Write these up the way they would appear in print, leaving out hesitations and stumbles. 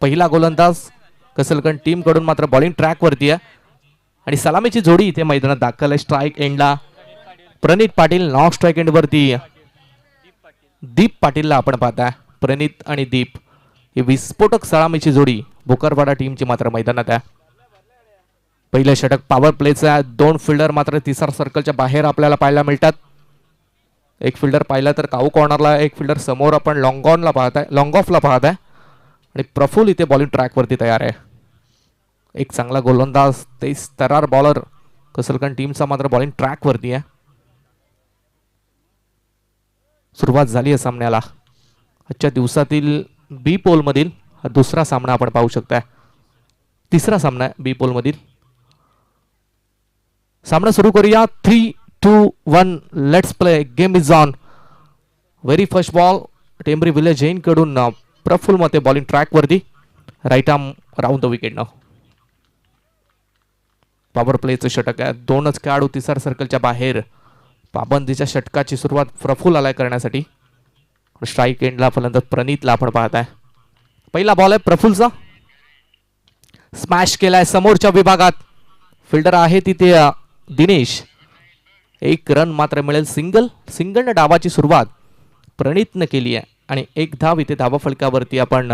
पहिला गोलंदाज कसलकण टीम कडून मात्र बॉलिंग ट्रॅक वरती आहे आणि सलामीची जोडी इथे मैदानात दाखल आहे. स्ट्राईक एंडला प्रणित पाटील, नॉक स्ट्राईक एंड वरती दीप पाटीलला आपण पाहताय. प्रणित आणि दीप ही विस्फोटक सलामीची जोडी भोकरवाडा टीमची मात्र मैदानात आहे. पहिलं षटक पॉवर प्लेचं आहे. 2 फिल्डर मात्र तिसरा सर्कलच्या बाहेर आपल्याला पाहायला मिळतात. एक फिल्डर पाहिला तर काऊ कॉर्नरला, एक फिल्डर समोर आपण लॉंग ऑनला पाहताय, लॉंग ऑफला पाहताय आणि प्रफुल इथे बॉलिंग ट्रॅक वरती तयार आहे. एक चांगला गोलंदाज, 23 तरार बॉलर कसलकण टीमचा मात्र बॉलिंग ट्रॅक वरती आहे. सुरुवात झाली आहे सामन्याला. आजच्या दिवसातील बी पोल मधील हा दुसरा सामना आपण पाहू शकताय. तिसरा सामना आहे बी पोल मधील. सामना सुरू करूया. 3, 2, 1 let's play. Game is on. Very first ball Tembari village Jain कडून प्रफुल मते बॉलिंग ट्रॅक वरती. Right arm round the wicket नाव. पॉवर प्लेचं षटक आहे. 2च खेळाडू तिसऱ्या सर्कलच्या बाहेर. पाबंदीच्या षटकाची सुरुवात प्रफुल आलाय करण्यासाठी. स्ट्राईक एंडला फलंदाज प्रणितला आपण पाहताय. पहिला बॉल आहे प्रफुलचा. स्मॅश केलाय समोरच्या विभागात. फिल्डर आहे तिथे दिनेश. 1 रन मात्र मिळेल. सिंगलने डावाची सुरुवात प्रणितनं केली आहे आणि 1 धाव इथे धावा फलकावरती आपण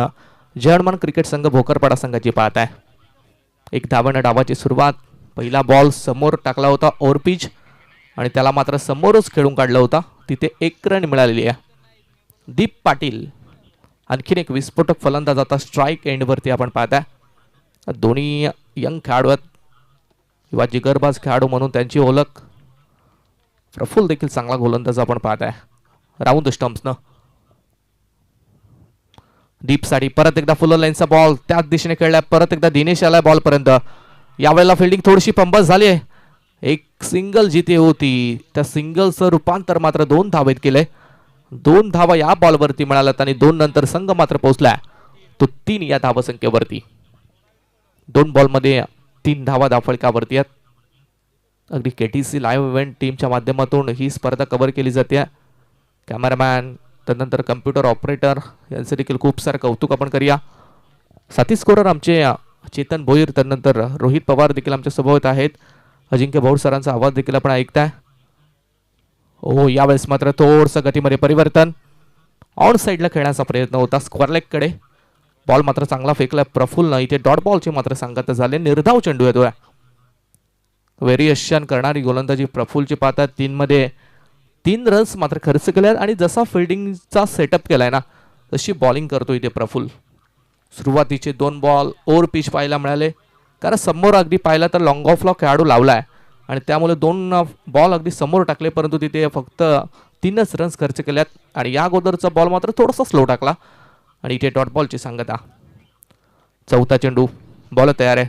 जर्मन क्रिकेट संघ भोकरपाडा संघाची पाहताय. 1 धावानं डावाची सुरुवात. पहिला बॉल समोर टाकला होता ओव्हरपिच आणि त्याला मात्र समोरच खेळून काढलं होता. तिथे 1 रन मिळालेली आहे. दीप पाटील आणखीन एक विस्फोटक फलंदाज आता स्ट्राईक एंडवरती आपण पाहताय. दोन्ही यंग खेळाडू आहेत किंवा जिगरबाज खेळाडू म्हणून त्यांची ओळख. प्रफुल देखील चांगला गोलंदाज आपण पाहताय. राऊंड द स्टंप्सनं दीपसाठी परत एकदा फुल लाईनचा बॉल त्याच दिशेने खेळलाय. परत एकदा दिनेश आलाय बॉल पर्यंत. यावेळेला फिल्डिंग थोडीशी पंबस झाली आहे. 1 सिंगल जिथे होती त्या सिंगलचं रूपांतर मात्र 2 धावेत केलंय. 2 धावा या बॉलवरती मिळाल्यात आणि 2 नंतर संघ मात्र पोहोचलाय तो 3 या धावसंख्येवरती. 2 बॉलमध्ये 3 धावा धावफलकावरती आहेत. अगदी केटीसी लाईव्ह इव्हेंट टीमच्या माध्यमातून ही स्पर्धा कव्हर केली जाते. कॅमेरामॅन त्यानंतर कम्प्युटर ऑपरेटर यांचं देखील खूप सारं कौतुक आपण करूया. साथी स्कोरर आमचे चेतन भोईर, त्यानंतर रोहित पवार देखील आमच्या सोबत आहेत. अजिंक्य भाऊर सरांचा आवाज देखील आपण ऐकताय. हो, यावेळेस मात्र थोडंसं गतीमध्ये परिवर्तन. ऑन साईडला खेळण्याचा प्रयत्न होता स्क्वेअर कडे. बॉल मात्र चांगला फेकला प्रफुलनं. इथे डॉट बॉलचे मात्र सांगत झाले. निर्धाव चेंडू येतोय. व्हेरिएशन करणारी गोलंदाजी प्रफुलची पाहतात. 3 मध्ये 3 रन्स मात्र खर्च केल्यात आणि जसा फिल्डिंगचा सेटअप केलाय ना तशी बॉलिंग करतो इथे प्रफुल. सुरुवातीचे 2 बॉल ओव्हर पिच पाहायला मिळाले कारण समोर अगदी पाहिला तर लॉंग ऑफला खेळाडू लावलाय आणि त्यामुळे 2 बॉल अगदी समोर टाकले परंतु तिथे फक्त 3च रन्स खर्च केल्यात आणि या अगोदरचा बॉल मात्र थोडासा स्लो टाकला आणि इथे डॉट बॉलची सांगता. चौथा चेंडू. बॉल तयार आहे.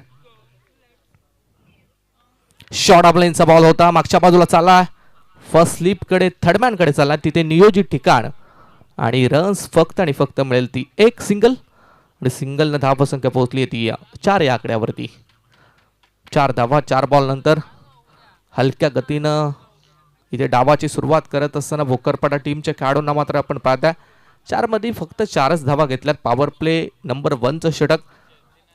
शॉर्ट ऑफ लाईनचा बॉल होता. मागच्या बाजूला चालला. फर्स्ट स्लिप कडे थर्डमॅन कडे चालला. तिथे नियोजित ठिकाण आणि रन्स फक्त आणि फक्त मिळेल ती 1 सिंगल आणि सिंगलनं धावसंख्या पोहोचली ती 4 या आकड्यावरती. 4 धावा 4 बॉल नंतर. हलक्या गतीनं इथे डावाची सुरुवात करत असताना भोकरपाडा टीमच्या खेळाडूंना मात्र आपण पाहताय 4 मध्ये फक्त 4च धावा घेतल्यात. पॉवर प्ले नंबर 1चं षटक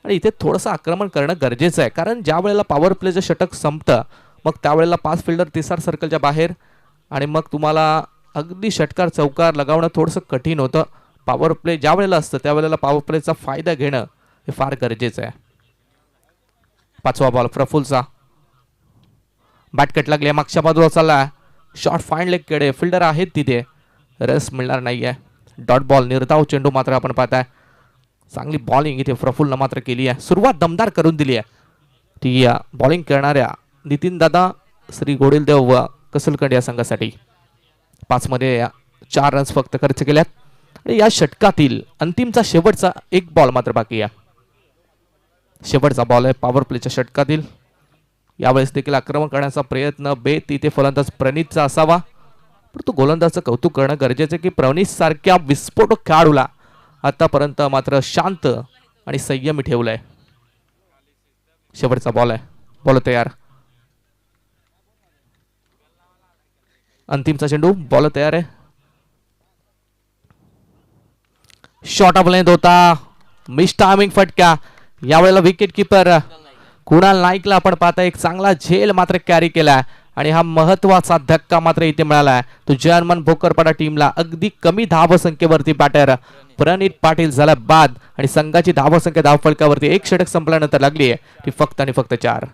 आणि इथे थोडंसं आक्रमण करणं गरजेचं आहे कारण ज्या वेळेला पॉवर प्लेचं षटक संपतं मग त्यावेळेला 5 फिल्डर तिसऱ्या सर्कलच्या बाहेर आणि मग तुम्हाला अगदी षटकार चौकार लगावणं थोडंसं कठीण होतं. पॉवर प्ले ज्या वेळेला असतं त्यावेळेला पॉवर प्लेचा फायदा घेणं हे फार गरजेचं आहे. 5वा बॉल प्रफुलचा. बॅट कट लागले. मागच्या बाजूला चालला. शॉर्ट फाईन लेग कडे फिल्डर आहेत तिथे. रस मिळणार नाहीये. Dot ball. निर्धाव चेंडू मात्र आपण पाहताय. चांगली बॉलिंग इथे प्रफुलनं मात्र केली आहे. सुरुवात दमदार करून दिली आहे ती बॉलिंग करणाऱ्या नितीन दादा श्री गोडिलदेव कसलकंड या संघासाठी. 5 मध्ये 4 रन्स फक्त खर्च केल्यात आणि या षटकातील अंतिमचा शेवटचा 1 बॉल मात्र बाकी आहे. शेवटचा बॉल आहे पॉवर प्लेच्या षटकातील. यावेळेस देखील आक्रमण करण्याचा प्रयत्न बेत तिथे फलंदाज प्रणितचा असावा परंतु गोलंदाजचं कौतुक करणं गरजेचं आहे की प्रणित सारख्या विस्फोटक खेळाडूला आतापर्यंत मात्र शांत आणि संयमी ठेवलंय. शेवटचा बॉल आहे. बॉल तयार. अंतिमचा चेंडू. बॉल तयार आहे. शॉर्ट ऑफ लेंथ होता. मिस टायमिंग फटका. यावेळेला विकेट किपर कुणाल नाईकला आपण पाहता एक चांगला झेल मात्र कॅरी केलाय आणि हा महत्वाचा धक्का मात्र इथे मिळालाय. तो जर्मन भोकरपाडा टीमला अगदी कमी धावसंख्येवरती बॅटर प्रणित पाटील झाला बाद आणि संघाची धावसंख्या धावफलकावरती एक षटक संपल्यानंतर लागली आहे ती फक्त आणि फक्त 4.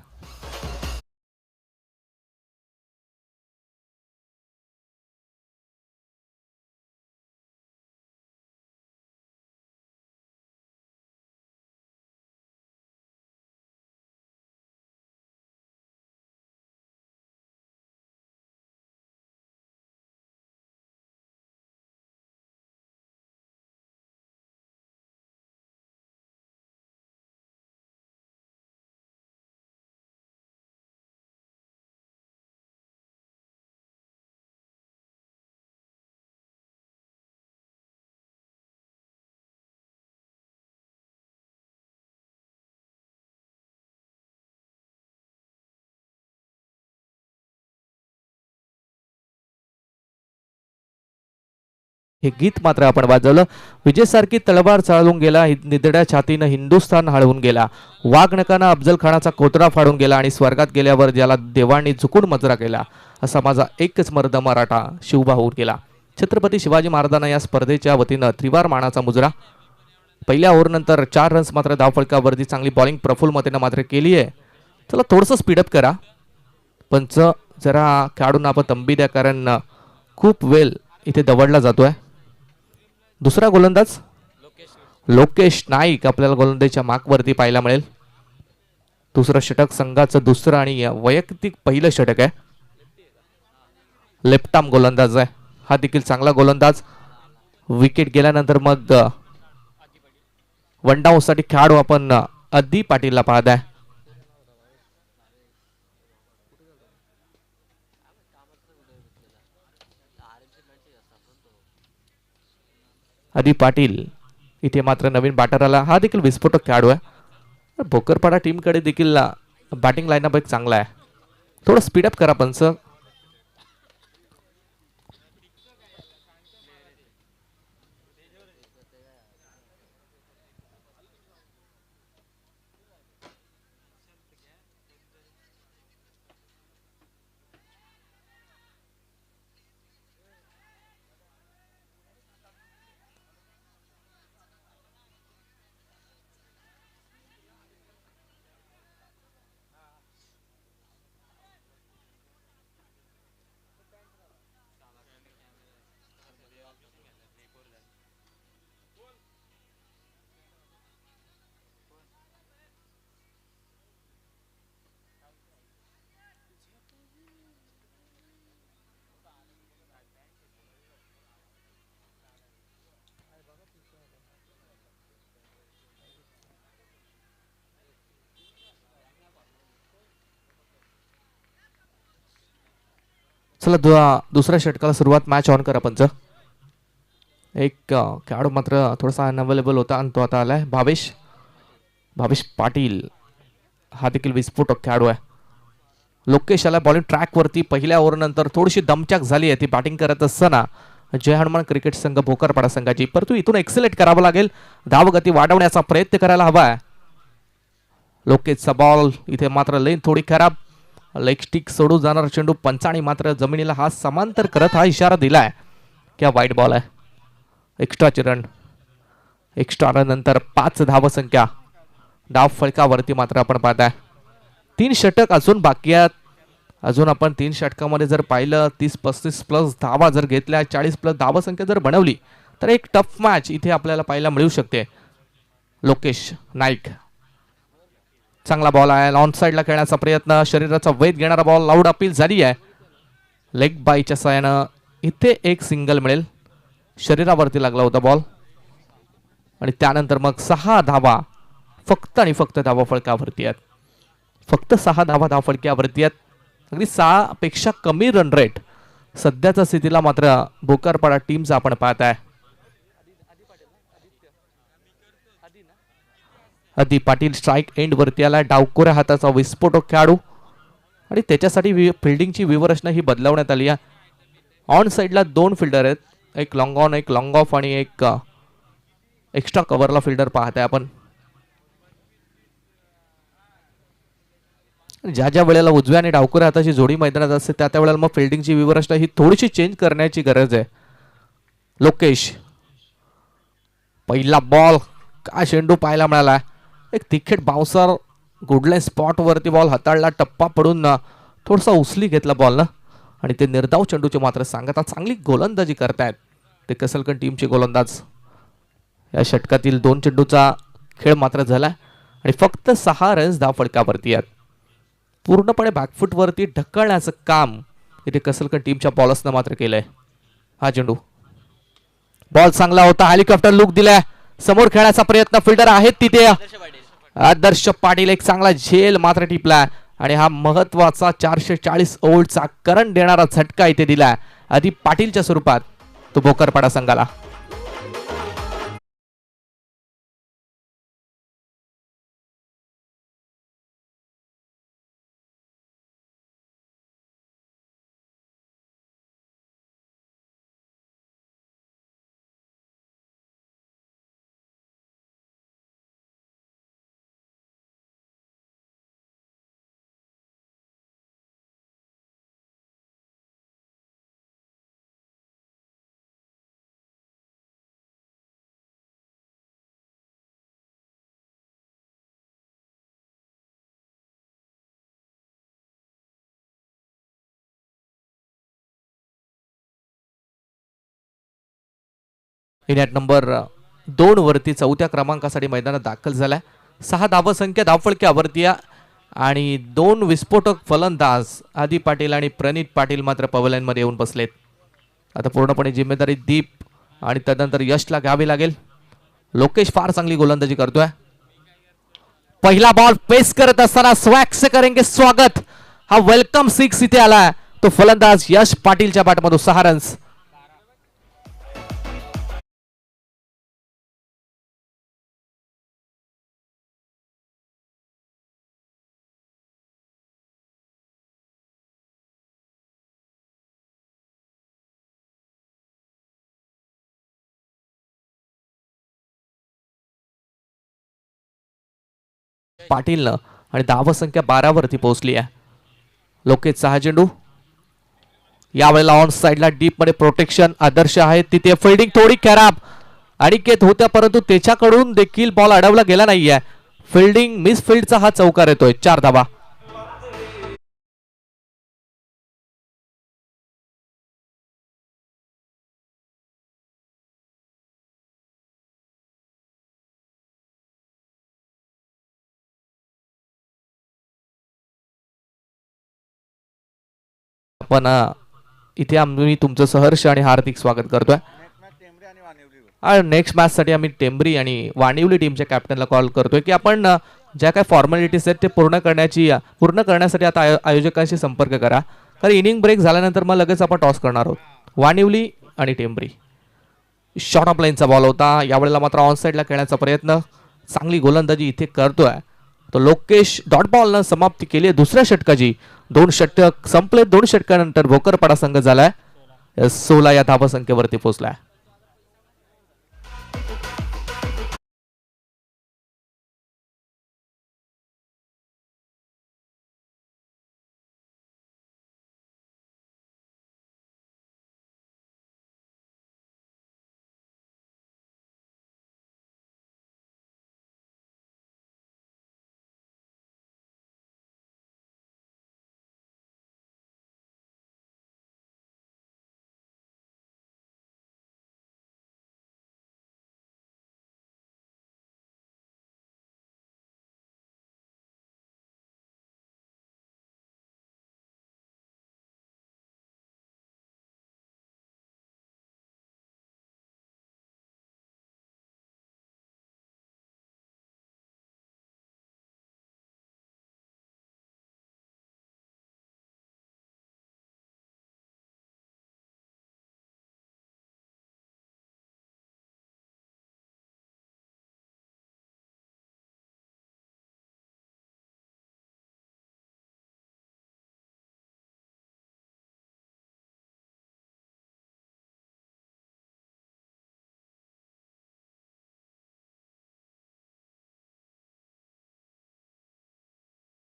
हे गीत मात्र आपण वाजवलं. विजयसारखी तलवार चालवून गेला, निधड्या छातीनं हिंदुस्थान हळवून गेला, वाघनकानं अफजल खानाचा कोतरा फाडून गेला आणि स्वर्गात गेल्यावर ज्याला देवांनी झुकून मजरा केला असा माझा एकच मर्द मराठा शिवबा होऊन गेला. छत्रपती शिवाजी महाराजांना या स्पर्धेच्या वतीनं त्रिवार मानाचा मुजरा. पहिल्या ओव्हरनंतर 4 रन्स मात्र धावफलकावरती चांगली बॉलिंग प्रफुल्ल मतेनं मात्र केली आहे. चला थोडंसं स्पीडअप करा, पंच जरा खेळाडूंना आपण तंबी द्या कारण खूप वेळ इथे दवडला जातोय. दुसरा गोलंदाज लोकेश नाईक आपल्याला गोलंदाजीच्या मार्कवरती पाहायला मिळेल. दुसरं षटक संघाचं दुसरं आणि वैयक्तिक पहिलं षटक आहे. लेफ्ट आर्म गोलंदाज आहे हा देखील चांगला गोलंदाज. विकेट गेल्यानंतर मग वन डाऊन साठी खेळाडू आपण अदी पाटीलला पाहत आहे. अदी पाटील इथे मात्र नवीन बॅटर आला, हा देखील विस्फोटक खेळाडू आहे. भोकरपाडा टीमकडे देखील बॅटिंग लाईनअप एक चांगला आहे. थोडं स्पीडअप करा पंच. चला दुसऱ्या षटकाला सुरुवात. मॅच ऑन करा पंच. एक खेळाडू मात्र थोडासा अनअवेलेबल होता आणि तो आता आलाय भावेश पाटील, हा देखील विस्फोटक खेळाडू आहे. लोकेश आला बॉलिंग ट्रॅकवरती. पहिल्या ओव्हरनंतर थोडीशी दमचाक झाली आहे ती बॅटिंग करत असताना जय हनुमान क्रिकेट संघ भोकरपाडा संघाची, परंतु इथून एक्सेलेट करावं लागेल, धावगती वाढवण्याचा प्रयत्न करायला हवा आहे. लोकेशचा बॉल इथे मात्र लेन थोडी खराब, लेग स्टिक सोडून जाणार चेंडू. पंचाणी मात्र जमिनीला हात समांतर करत हा इशारा दिलाय की हा वाईट बॉल आहे. एक्स्ट्राचे रन, एक्स्ट्रा रन नंतर 5 धावसंख्या डाव फलकावरती मात्र आपण पाहताय. 3 षटक अजून बाकी आहेत. अजून आपण 3 षटकामध्ये जर पाहिलं 30-35 प्लस धावा जर घेतल्या, 40 प्लस धावसंख्या जर बनवली तर एक टफ मॅच इथे आपल्याला पाहायला मिळू शकते. लोकेश नाईक चांगला बॉल आहे, ऑन साइडला खेळण्याचा प्रयत्न, शरीराचा वेध घेणारा बॉल, लाऊड अपील झाली आहे. लेग बायच्या साहाय्यानं इथे एक सिंगल मिळेल. शरीरावरती लागला होता बॉल आणि त्यानंतर मग 6 धावा फक्त आणि फक्त धावा फलकावरती आहेत. फक्त 6 धावा धावफलकावरती आहेत. अगदी 6 पेक्षा कमी रन रेट सध्याच्या स्थितीला मात्र भोकरपाडा टीमचा आपण पाहत आहे. अदी पाटील स्ट्राइक एंड वरती आला. डावकोऱ्या हाताचा विस्फोटक खेळाडू आणि त्याच्यासाठी फिल्डिंगची व्यूहरचना ही बदलवण्यात आली आहे. ऑन साइडला 2 फिल्डर आहेत, एक लॉंग ऑन एक लॉंग ऑफ आणि एक एक्स्ट्रा कव्हरला फिल्डर पाहताय आपण. ज्या ज्या वेळेला उजव्या आणि डावकुऱ्या हाताची जोडी मैदानात असते त्या त्या वेळेला मग फिल्डिंगची व्यवस्था ही थोडीशी चेंज करण्याची गरज आहे. लोकेश, पहिला बॉल का चेंडू पाहायला मिळाला. एक तिखेट बाउन्सर गुडलाईन स्पॉटवरती बॉल हाताळला, टप्पा पडून थोडासा उचली घेतला बॉल ना, आणि ते निर्धाव चेंडूचे मात्र सांगता चांगली गोलंदाजी करतायत ते कसलकन टीमचे गोलंदाज. या षटकातील 2 चेंडूचा खेळ मात्र झाला आणि फक्त 6 रन्स धाव फडकावरती आहेत. पूर्णपणे बॅकफुटवरती ढकलण्याचं काम इथे कसलकन टीमच्या बॉलर्सनं मात्र केलंय. हा चेंडू बॉल चांगला होता, हेलिकॉप्टर लुक दिलाय, समोर खेळायचा प्रयत्न, फिल्डर आहेत तिथे आदर्श पाटील, एक चांगला झेल मात्र टिपला आणि हा महत्वाचा 440 ओव्हरचा करंट देणारा झटका इथे दिलाय आधी पाटीलच्या स्वरूपात तो भोकरपाडा संघाला. इनॅट नंबर 2 वरती 4थ्या क्रमांकासाठी मैदानात दाखल झालाय. 6 धावसंख्या धावफळक्यावरती आणि 2 विस्फोटक फलंदाज आदी पाटील आणि प्रणित पाटील मात्र पवलाईन मध्ये येऊन बसलेत. आता पूर्णपणे जिम्मेदारी दीप आणि तदनंतर यशला घ्यावी लागेल. लोकेश फार चांगली गोलंदाजी करतोय. पहिला बॉल पेस करत असताना स्वॅग से करेंगे स्वागत, हा वेलकम 6 इथे आला तो फलंदाज यश पाटीलच्या बॅटमधून 6 रन्स. पाटीलनं आणि धावसंख्या 12 वरती पोहोचली आहे. लोकेशचा हा चेंडू यावेळेला ऑन साइडला डीप मध्ये प्रोटेक्शन आदर्श आहे तिथे, फिल्डिंग थोडी खराब अनिकेत होत्या परंतु त्याच्याकडून देखील बॉल अडवला गेला नाहीये. फिल्डिंग मिस फील्डचा हा चौकार येतोय. 4 धावा. आपण इथे आम्ही तुमचं सहर्ष आणि हार्दिक स्वागत करतोय. नेक्स्ट मॅच साठी आम्ही टेंबरी आणि वाणिवली टीमच्या कॅप्टनला कॉल करतोय की आपण ज्या काही फॉर्मॅलिटीज आहेत ते पूर्ण करण्यासाठी आता आयोजकांशी संपर्क करा, कारण इनिंग ब्रेक झाल्यानंतर मग लगेच आपण टॉस करणार आहोत. वाणिवली आणि टेंबरी. शॉर्ट ऑफ लाईनचा बॉल होता, यावेळेला मात्र ऑन साईडला खेळण्याचा प्रयत्न, चांगली गोलंदाजी इथे करतोय तो लोकेश. डॉट बॉलनं समाप्ती केली आहे दुसऱ्या षटकाची. 2 षटक संपले. 2 षटकानंतर भोकरपाडा संघ झालाय 16 या धावसंख्येवरती पोहोचलाय.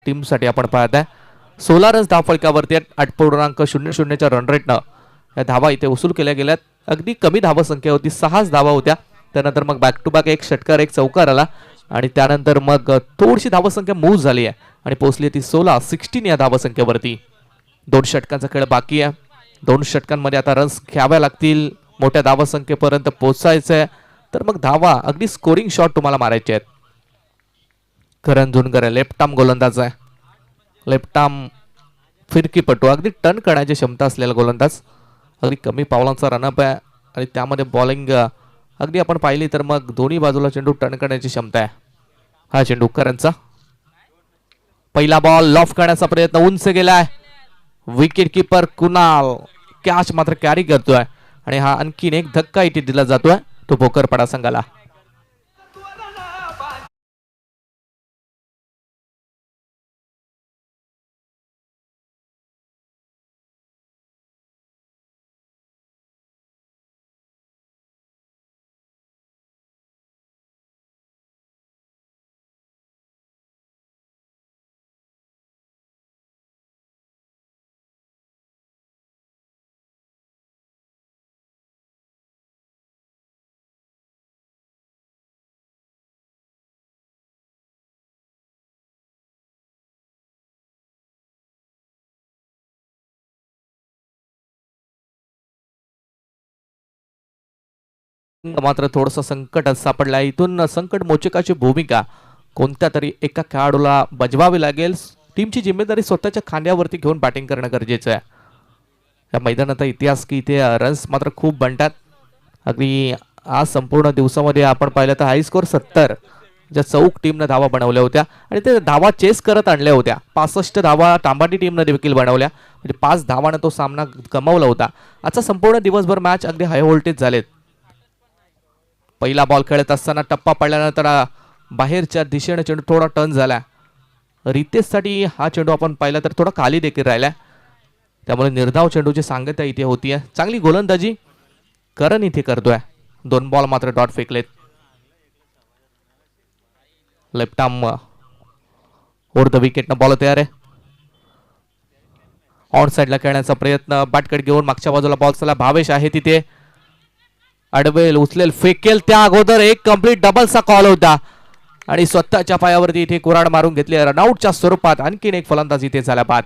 टीमसाठी आपण पाहत आहे. 16 रन्स धावफलकावरती 8.00च्या रन रेटनं या धावा इथे वसूल केल्या गेल्यात. अगदी कमी धावा संख्या होती, 6 धावा होत्या. त्यानंतर मग बॅक टू बॅक एक षटकार एक चौकार आला आणि त्यानंतर मग थोडीशी धावसंख्या मूव झाली आहे आणि पोहोचली ती 16 या धावसंख्येवरती. 2 षटकांचा खेळ बाकी आहे. 2 षटकांमध्ये आता रन्स घ्याव्या लागतील. मोठ्या धावसंख्येपर्यंत पोहोचायचं आहे तर मग धावा अगदी स्कोरिंग शॉट तुम्हाला मारायचे आहेत. करण झुंडकर लेफ्ट आर्म गोलंदाज आहे. लेफ्ट आर्म फिरकीपटू, अगदी टर्न करण्याची क्षमता असलेला गोलंदाज. अगदी कमी पावलांचा रनअप आहे आणि त्यामध्ये बॉलिंग अगदी आपण पाहिली तर मग दोन्ही बाजूला चेंडू टर्न करण्याची क्षमता आहे. हा चेंडू करणचा पहिला बॉल लॉफ करण्याचा प्रयत्न उंच गेलाय. विकेट किपर कुणाल कॅच मात्र कॅरी करतोय आणि हा आणखीन एक धक्का इथे दिला जातोय तो भोकरपाडा संघाला. मात्र थोडस संकट सापडलाय. इथून संकट मोचकाची भूमिका कोणत्या तरी एका खेळाडूला बजवावी लागेल. टीमची जिम्मेदारी स्वतःच्या खांद्यावरती घेऊन बॅटिंग करणं गरजेचं आहे. या मैदानाचा इतिहास की इथे रन्स मात्र खूप बनतात. अगदी आज संपूर्ण दिवसामध्ये आपण पाहिलं तर हाय स्कोर 70 ज्या चौक टीमनं धावा बनवल्या होत्या आणि ते धावा चेस करत आणल्या होत्या. 65 धावा तांबाटी टीमनं देखील बनवल्या, म्हणजे 5 धावानं तो सामना गमावला होता. आजचा संपूर्ण दिवसभर मॅच अगदी हाय व्होल्टेज झालेत. पहिला बॉल खेळत असताना टप्पा पडल्यानंतर बाहेरच्या दिशेने चेंडू थोडा टर्न झाला. रितेशसाठी हा चेंडू आपण पाहिला तर थोडा खाली देखील राहिला, त्यामुळे निर्धाव चेंडूची सांगता इथे होतीये. चांगली गोलंदाजी करण इथे करतोय. 2 बॉल मात्र डॉट फेकलेत. Left arm over the wicket न बॉल तयार आहे. ऑन साइडला खेळण्याचा प्रयत्न, बॅटकट घेऊन मागच्या बाजूला बॉल चला. भावेश आहे तिथे, अडवेल उचलेल फेकेल त्या अगोदर एक कंप्लीट डबलचा कॉल होता आणि स्वतःच्या पायावरती इथे कुराड मारून घेतली. रनआउटच्या स्वरूपात आणखीन एक फलंदाज इथे झाला बाद.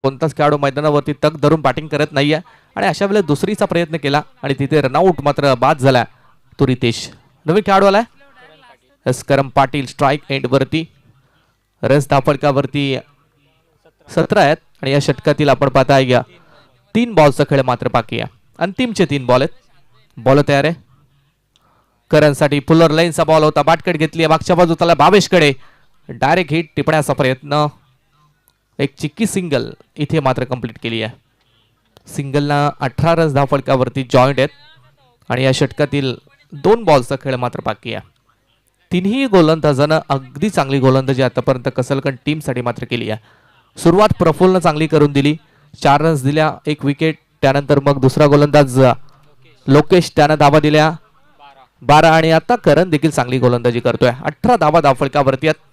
कोणताच खेळाडू मैदानावरती तग धरून बॅटिंग करत नाहीये आणि अशा वेळेला दुसरीचा प्रयत्न केला आणि तिथे रनआउट मात्र बाद झाला तो रितेश. नवीन खेळाडू आलाय करम पाटील. स्ट्राईक एंड वरती रन्स धावफलकावरती 17 आहेत आणि या षटकातील आपण पाहता 3 बॉलचा खेळ मात्र बाकी आहे. अंतिमचे 3 बॉल आहेत. बॉल तयार आहे. करणसाठी फुलर लाईनचा बॉल होता, बॅटकट घेतली मागच्या बाजूला भावेशकडे, डायरेक्ट हिट टिपण्याचा प्रयत्न. एक चिक्की सिंगल इथे मात्र कंप्लीट केली आहे. सिंगलला 18 रन्स धावफलकावरती जॉईंट आहेत आणि या षटकातील 2 बॉलचा खेळ मात्र बाकी आहे. तिन्ही गोलंदाजांना अगदी चांगली गोलंदाजी आतापर्यंत कसलकन टीमसाठी मात्र केली आहे. सुरुवात प्रफुल्लनं चांगली करून दिली, 4 रन्स दिल्या, 1 विकेट. त्यानंतर मग दुसरा गोलंदाज लोकेश त्यानं धावा दिल्या 12 आणि आता करण देखील चांगली गोलंदाजी करतोय. 18 धावा धावफलकावरती आहेत.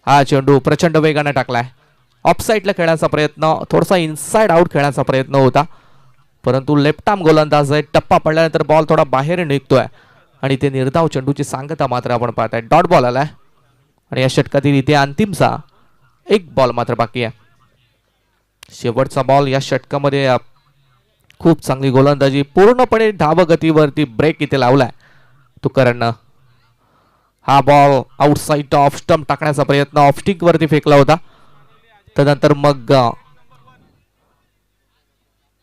हा चेंडू प्रचंड वेगाने टाकलाय. ऑफ साइडला खेळण्याचा प्रयत्न, थोडासा इनसाइड आउट खेळण्याचा प्रयत्न होता परंतु लेफ्ट आर्म गोलंदाज आहे. टप्पा पडल्यानंतर बॉल थोडा बाहेर निघतोय आणि ते निर्धाव चेंडूची सांगता मात्र आपण पाहताय. डॉट बॉल आलाय आणि या षटकातील इथे अंतिमचा एक बॉल मात्र बाकी आहे. शेवटचा बॉल या षटकामध्ये खूप चांगली गोलंदाजी, पूर्णपणे धावगतीवरती ब्रेक इथे लावलाय तुकरनं. हा बॉल आउटसाइड ऑफ स्टंप टाकण्याचा प्रयत्न ऑफ स्टिक वरती फेकला होता. त्यानंतर मग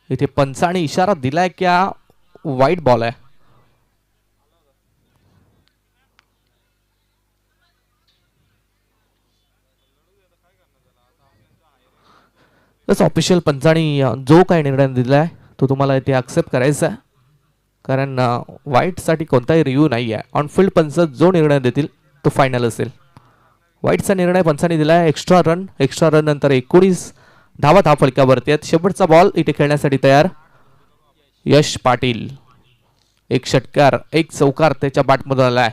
इथे पंचाने इशारा दिलाय की हा वाईट बॉल आहे. तसं ऑफिशियल पंचाने जो काही निर्णय दिलाय तो तुम्हाला इथे ऍक्सेप्ट करायचा आहे, कारण वाईटसाठी कोणताही रिव्ह्यू नाही आहे. ऑनफिल्ड पंच जो निर्णय देतील तो फायनल असेल. वाईटचा निर्णय पंचाने दिला आहे. एक्स्ट्रा रन नंतर 19 धावा धाव फलकावरती आहेत. शेवटचा बॉल इथे खेळण्यासाठी तयार यश पाटील. एक षटकार एक चौकार त्याच्या बॅटमधून आलाय.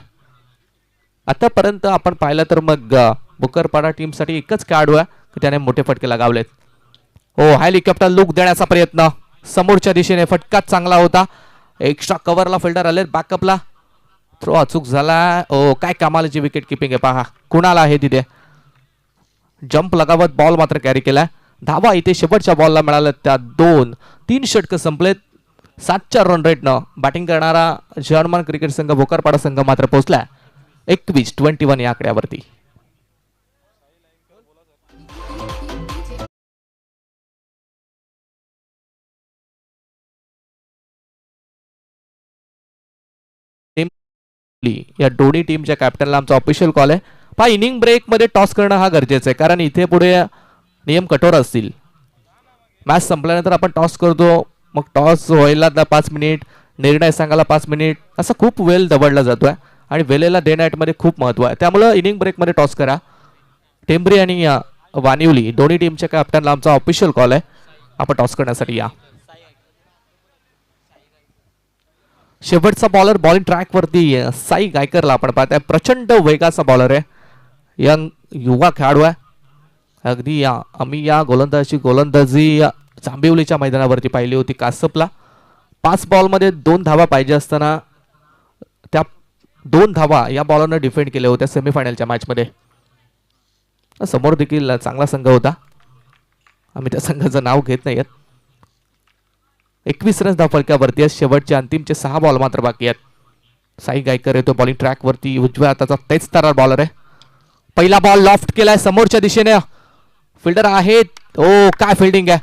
आतापर्यंत आपण पाहिलं तर मग बुकरपाडा टीमसाठी एकच खेळाडू आहे की त्याने मोठे फटके लगावलेत. हो, हेलिकॉप्टर लुक देण्याचा प्रयत्न समोरच्या दिशेने, फटका चांगला होता. एक्स्ट्रा कव्हरला फिल्डर आले, बॅकअपला थ्रो अचूक झाला. ओ काय कमालीची विकेट किपिंग आहे पहा. कुणाला आहे तिथे जंप लगावत बॉल मात्र कॅरी केलाय. धावा इथे शेवटच्या बॉलला मिळाल्या त्या 2-3 षटक संपलेत. 7च्या रन रेटनं बॅटिंग करणारा जर्मन क्रिकेट संघ भोकरपाडा संघ मात्र पोहोचलाय 21-21 या आकड्यावरती. या दोन्ही टीमच्या कॅप्टनला आमचा ऑफिशियल कॉल आहे. पहा, इनिंग ब्रेक मध्ये टॉस करणं हा गरजेचं आहे, कारण इथे पुढे नियम कठोर असतील. मॅच संपल्यानंतर आपण टॉस करतो, मग टॉस व्हायला 5 मिनिट, निर्णय सांगायला 5 मिनिट, असा खूप वेळ दवडला जातोय आणि वेळेला डे नाईट मध्ये खूप महत्व आहे. त्यामुळे इनिंग ब्रेक मध्ये टॉस करा. टेंबरी आणि वानिवली दोन्ही टीमच्या कॅप्टनला आमचा ऑफिशियल कॉल आहे. आपण टॉस करण्यासाठी या. शेवटचा बॉलर बॉलिंग ट्रॅक वरती साई गायकरला आपण पाहताय. प्रचंड वेगाचा बॉलर आहे, यंग युवा खेळाडू आहे. अगदी आम्ही या गोलंदाजी जांभिवलीच्या मैदानावरती पाहिली होती कासपला. 5 बॉलमध्ये 2 धावा पाहिजे असताना त्या 2 धावा या बॉलरनं डिफेंड केल्या होत्या सेमीफायनलच्या मॅचमध्ये. समोर देखील चांगला संघ होता, आम्ही त्या संघाचं नाव घेत नाहीयेत. 21 रन धाव फलकावरती आहेत. शेवटचे अंतिमचे 6 बॉल मात्र बाकी आहेत. साई गायकर येतो बॉलिंग ट्रॅक वरती, उजव्या हाताचा तेच तारा बॉलर आहे. पहिला बॉल लॉफ्ट केलाय समोरच्या दिशेने, फिल्डर आहेत. ओ काय फिल्डिंग आहे,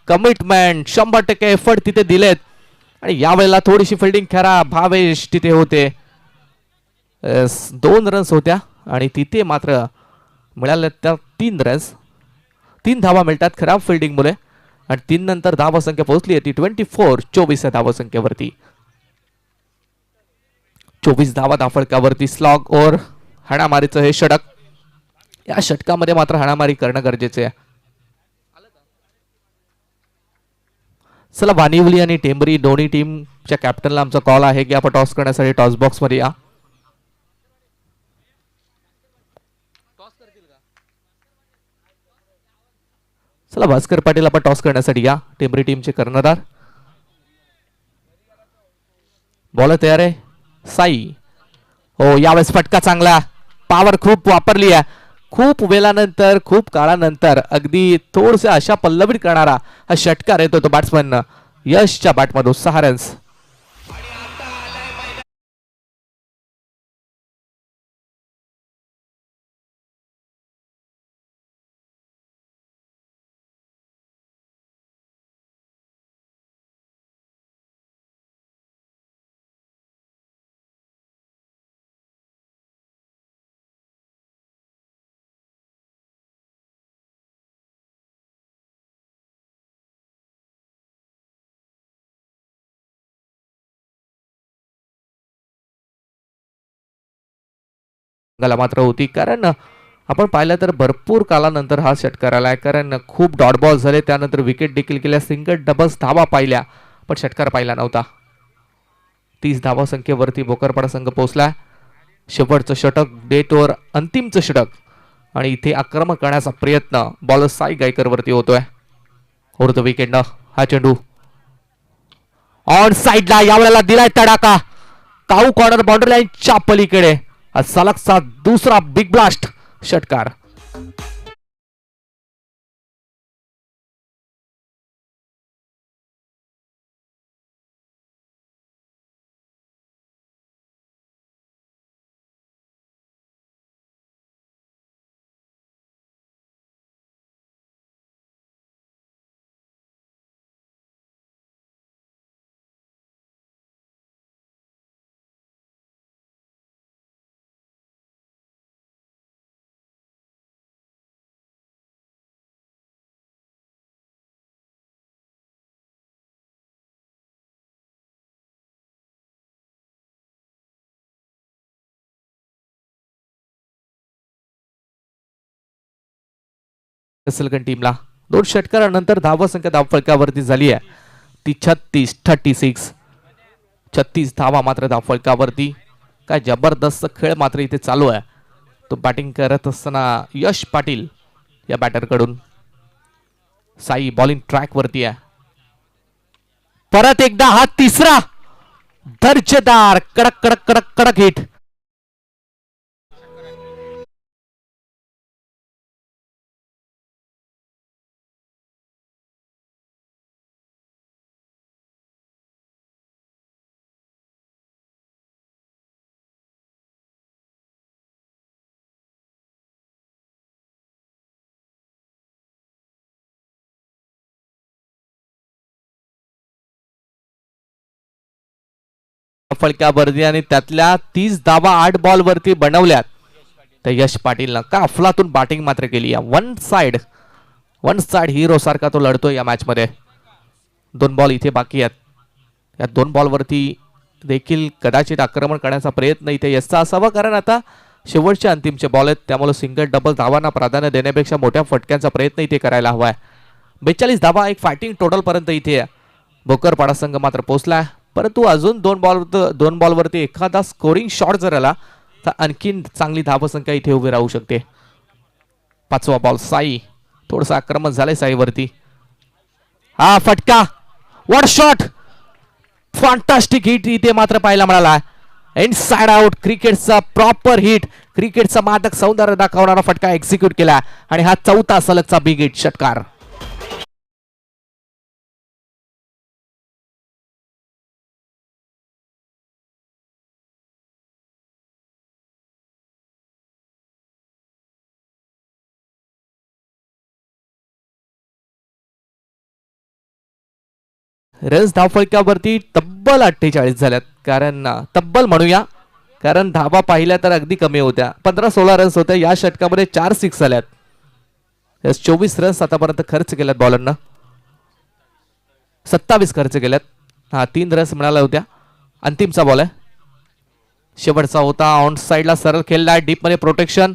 कमिटमेंट, 100% एफर्ट तिथे दिलेत आणि यावेळेला थोडीशी फिल्डिंग खराब, भावेश तिथे होते. 2 रन्स होत्या आणि तिथे मात्र मिळाल्या त्या 3 रन्स. 3 धावा मिळतात खराब फिल्डिंग मुळे आणि 3 नंतर धावसंख्या पोहोचली आहे ती 24 या धावसंख्येवरती. 24 धावा धाफळकावरती. स्लॉग ओव्हर हाणामारीचं हे षटक, या षटकामध्ये मात्र हाणामारी करणं गरजेचे आहे. चला, वानिवली आणि टेंबरी दोन्ही टीमच्या कॅप्टनला आमचा कॉल आहे की आपण टॉस करण्यासाठी टॉस बॉक्स मध्ये या. चला, भास्कर पाटील आपण टॉस करण्यासाठी या. टेंबरी टीमचे कर्णधार. बॉलर तयार आहे साई. हो, यावेळेस फटका चांगला, पॉवर खूप वापरली आहे. खूप वेळानंतर, खूप काळानंतर अगदी थोडस अशा पल्लवित करणारा हा षटकार येतो तो बॅट्समन यशच्या बॅटमधून. 6 रन्स. मात्र होती, कारण आपण पाहिलं तर भरपूर कालानंतर हा षटकार आलाय, कारण खूप डॉट बॉल झाले, त्यानंतर विकेट देखील केल्या, सिंगल डबल्स धावा पाहिल्या पण षटकार पाहिला नव्हता. 30 धावा संख्येवरती भोकरपाडा संघ पोहोचला. शेवटचं षटक, डेट ओव्हर अंतिमचं षटक आणि इथे आक्रमक करण्याचा प्रयत्न बॉलर साई गायकर वरती होतोय. विकेट न हा चेंडू ऑन साइडला यावेळेला दिलाय तडाका. काऊ कॉर्नर बाउंड्री लाईनच्या पलीकडे सलगचा दुसरा बिग ब्लास्ट षटकार. कसलगण टीमला 2 षटकारानंतर धावा संख्या धावफलकावरती झाली आहे ती 36 धावा मात्र धावफलकावरती. काय जबरदस्त खेळ मात्र इथे चालू आहे. तो बॅटिंग करत असताना यश पाटील या बॅटरकडून. साई बॉलिंग ट्रॅक वरती आहे. परत एकदा हा तिसरा दर्जेदार कडक कडक कडक कडक हिट. फलकावरती आणि त्यातल्या 30 धावा 8 बॉल वरती बनवल्यात. तर यश पाटीलनं का अफलातून बॅटिंग मात्र केली. वन साइड हिरो सारखा तो लढतोय या मॅच मध्ये. 2 बॉल इथे बाकी आहेत. या 2 बॉल वरती देखील कदाचित आक्रमण करण्याचा प्रयत्न इथे यशचा असावा, कारण आता शेवटचे अंतिमचे बॉल आहेत. त्यामुळे सिंगल डबल धावांना प्राधान्य देण्यापेक्षा मोठ्या फटक्यांचा प्रयत्न इथे करायला हवाय. 42 धावा एक फायटिंग टोटल पर्यंत इथे भोकरपाडा संघ मात्र पोहोचला. परंतु अजून 2 बॉलवरती एखादा स्कोरिंग शॉट जर आला तर आणखीन चांगली धावसंख्या इथे उभी राहू शकते. 5वा बॉल साई. थोडंसं आक्रमण झालंय साईवरती. हा फटका, व्हॉट शॉट, फॅन्टास्टिक हिट इथे मात्र पाहायला मिळाला. इनसाइड आउट क्रिकेटचा प्रॉपर हिट, क्रिकेटचा मादक सौंदर्य दाखवणारा फटका एक्झिक्यूट केला आणि हा 4था सलगचा बिग हिट षटकार. रन्स धावफलकावरती तब्बल 48 झाल्यात. कारण तब्बल म्हणूया, कारण धावा पाहिल्या तर अगदी कमी होत्या. 15-16 रन्स होत्या. या षटकामध्ये 4 6 झाल्यात. 24 रन्स आतापर्यंत खर्च केल्यात बॉलरनं. 27 खर्च केल्यात. हा 3 रन्स मिळाल्या होत्या. अंतिमचा बॉल आहे, शेवटचा होता. ऑन साइडला सरळ खेळला, डीप मध्ये प्रोटेक्शन.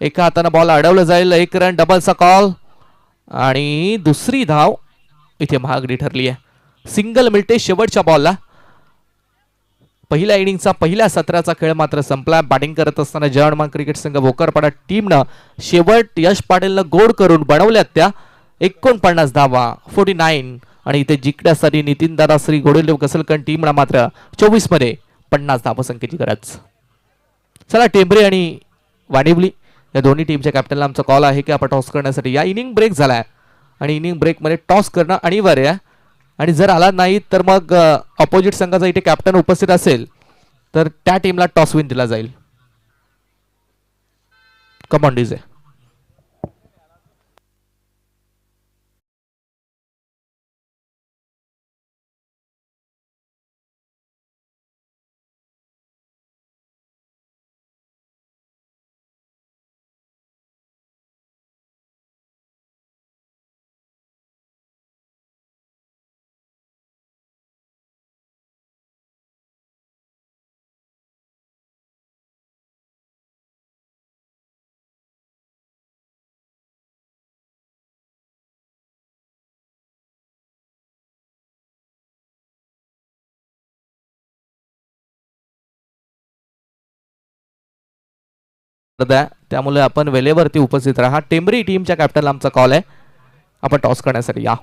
एका हाताने बॉल अडवलं जाईल. 1 रन डबलचा कॉल आणि दुसरी धाव इथे महागडी ठरली आहे. सिंगल मिळते शेवटच्या बॉलला. पहिल्या इनिंगचा पहिल्या सत्राचा खेळ मात्र संपला. बॅटिंग करत असताना जवाहरमान क्रिकेट संघ भोकरपाडा टीमनं शेवट यश पाटीलनं गोड करून बनवल्यात त्या 49 धावा 49. आणि इथे जिंकण्यासाठी नितीन दादा श्री घोडेदेव कसलकण टीमला मात्र 24 मध्ये 50 धावसंख्येची गरज. चला, टेंबरे आणि वाणिवली या दोन्ही टीमच्या कॅप्टनला आमचा कॉल आहे की आपण टॉस करण्यासाठी. या इनिंग ब्रेक झालाय आणि इनिंग ब्रेकमध्ये टॉस करणं अनिवार्य आहे. आणि जर आला नाही तर मग ऑपोजिट संघाचा इथे कॅप्टन उपस्थित असेल तर त्या टीमला टॉस विन दिला जाईल. Come on DJ. त्यामुळे आपण वेळेवरती उपस्थित राहा. टेंबरी टीमच्या कॅप्टनला आमचा कॉल आहे, आपण टॉस करण्यासाठी या.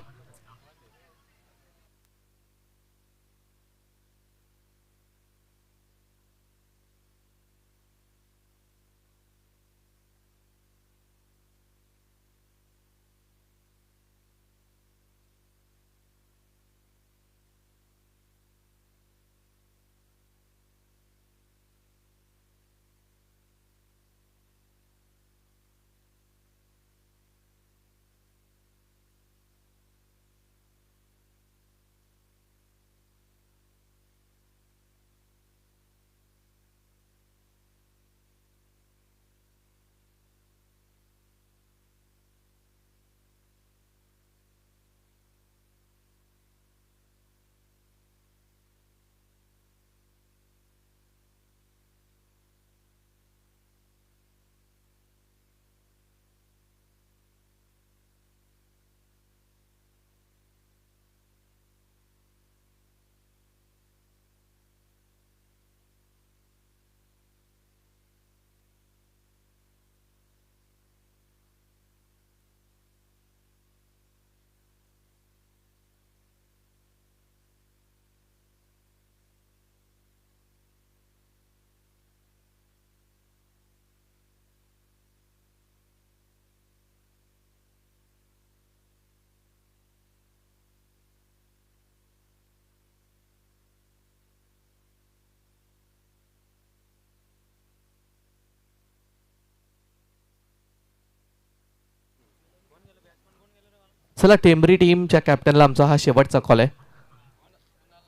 चला टेंबरी टीमच्या कॅप्टनला आमचा हा शेवटचा कॉल आहे.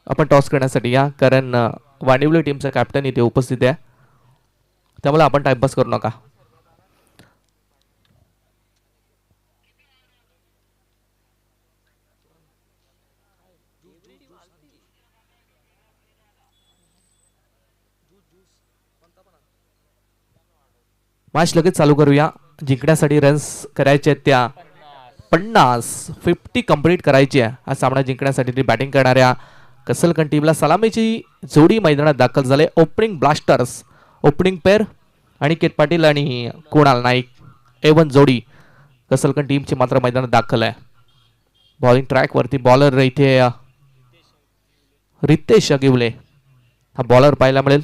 आपण टॉस करण्यासाठी या, कारण वाणिवली टीमचा कॅप्टन इथे उपस्थित आहे, त्यामुळे आपण टाइमपास करू नका. मॅच लगेच चालू करूया. जिंकण्यासाठी रन्स करायचे आहेत त्या 50 कंप्लीट करायची आहे. हा सामना जिंकण्यासाठी ती बॅटिंग करणाऱ्या कसलकन टीमला सलामीची जोडी मैदानात दाखल झाले. Opening blasters opening pair Aniket Patil आणि कुणाल नाईक A1 जोडी कसलकन टीमची मात्र मैदानात दाखल आहे. बॉलिंग ट्रॅक वरती बॉलर इथे रितेश अगिवले हा बॉलर पाहायला मिळेल.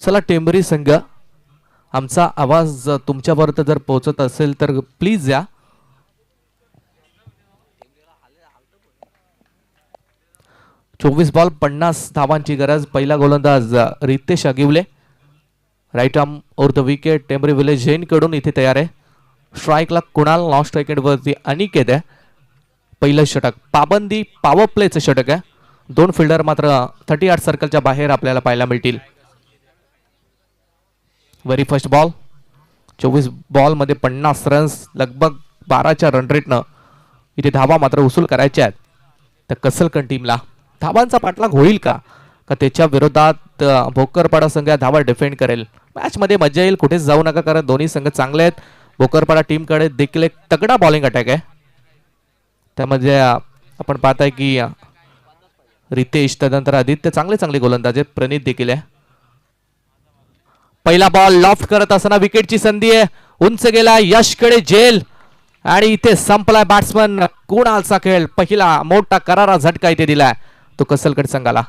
चला टेंबरी संघ, आमचा आवाज तुमच्यापर्यंत जर पोहोचत असेल तर प्लीज या. 24 बॉल 50 धावांची गरज. पहिला गोलंदाज Ritesh Agiwale, right arm over the wicket Tembari village Jain कडून इथे तयार आहे. स्ट्राईकला कुणाल, नॉन स्ट्राईक वरती अनिकेत आहे. पहिलं षटक पाबंदी पॉवर प्लेचं षटक आहे. 2 फिल्डर मात्र 38 सर्कलच्या बाहेर आपल्याला पाहायला मिळतील. Very first ball. 24 बॉल मध्ये 50 रन्स, लगभग 12च्या रन रेटनं इथे धावा मात्र उसूल करायच्या आहेत. तर कसलकन टीमला धावांचा पाठलाग होईल का त्याच्या विरोधात भोकरपाडा संघ धावा डिफेंड करेल. मॅच मध्ये मजा येईल, कुठेच जाऊ नका, कारण दोन्ही संघ चांगले आहेत. भोकरपाडा टीमकडे देखील एक तगडा बॉलिंग अटॅक आहे. त्यामध्ये आपण पाहताय की रितेश, त्यानंतर आदित्य चांगले चांगले गोलंदाज आहेत. प्रणित देखील आहे. पहिला बॉल लॉफ्ट करत असताना विकेटची संधी आहे, उंच गेला, यशकडे जेल आणि इथे संपलाय बॅट्समन कुणालचा खेळ. पहिला मोठा करारा झटका इथे दिलाय तो कसलकट संघाला.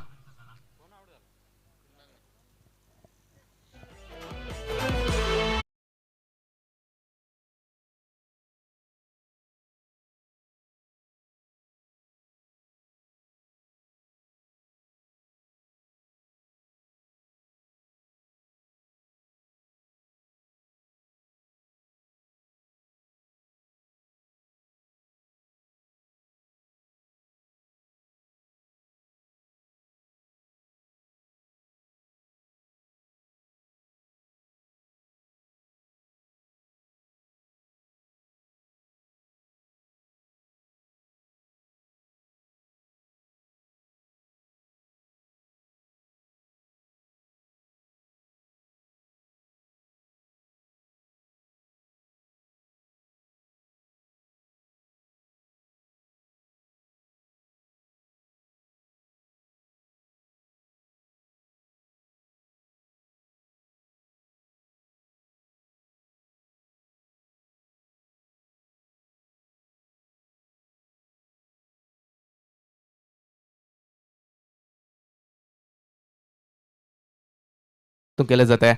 केलं जात आहे.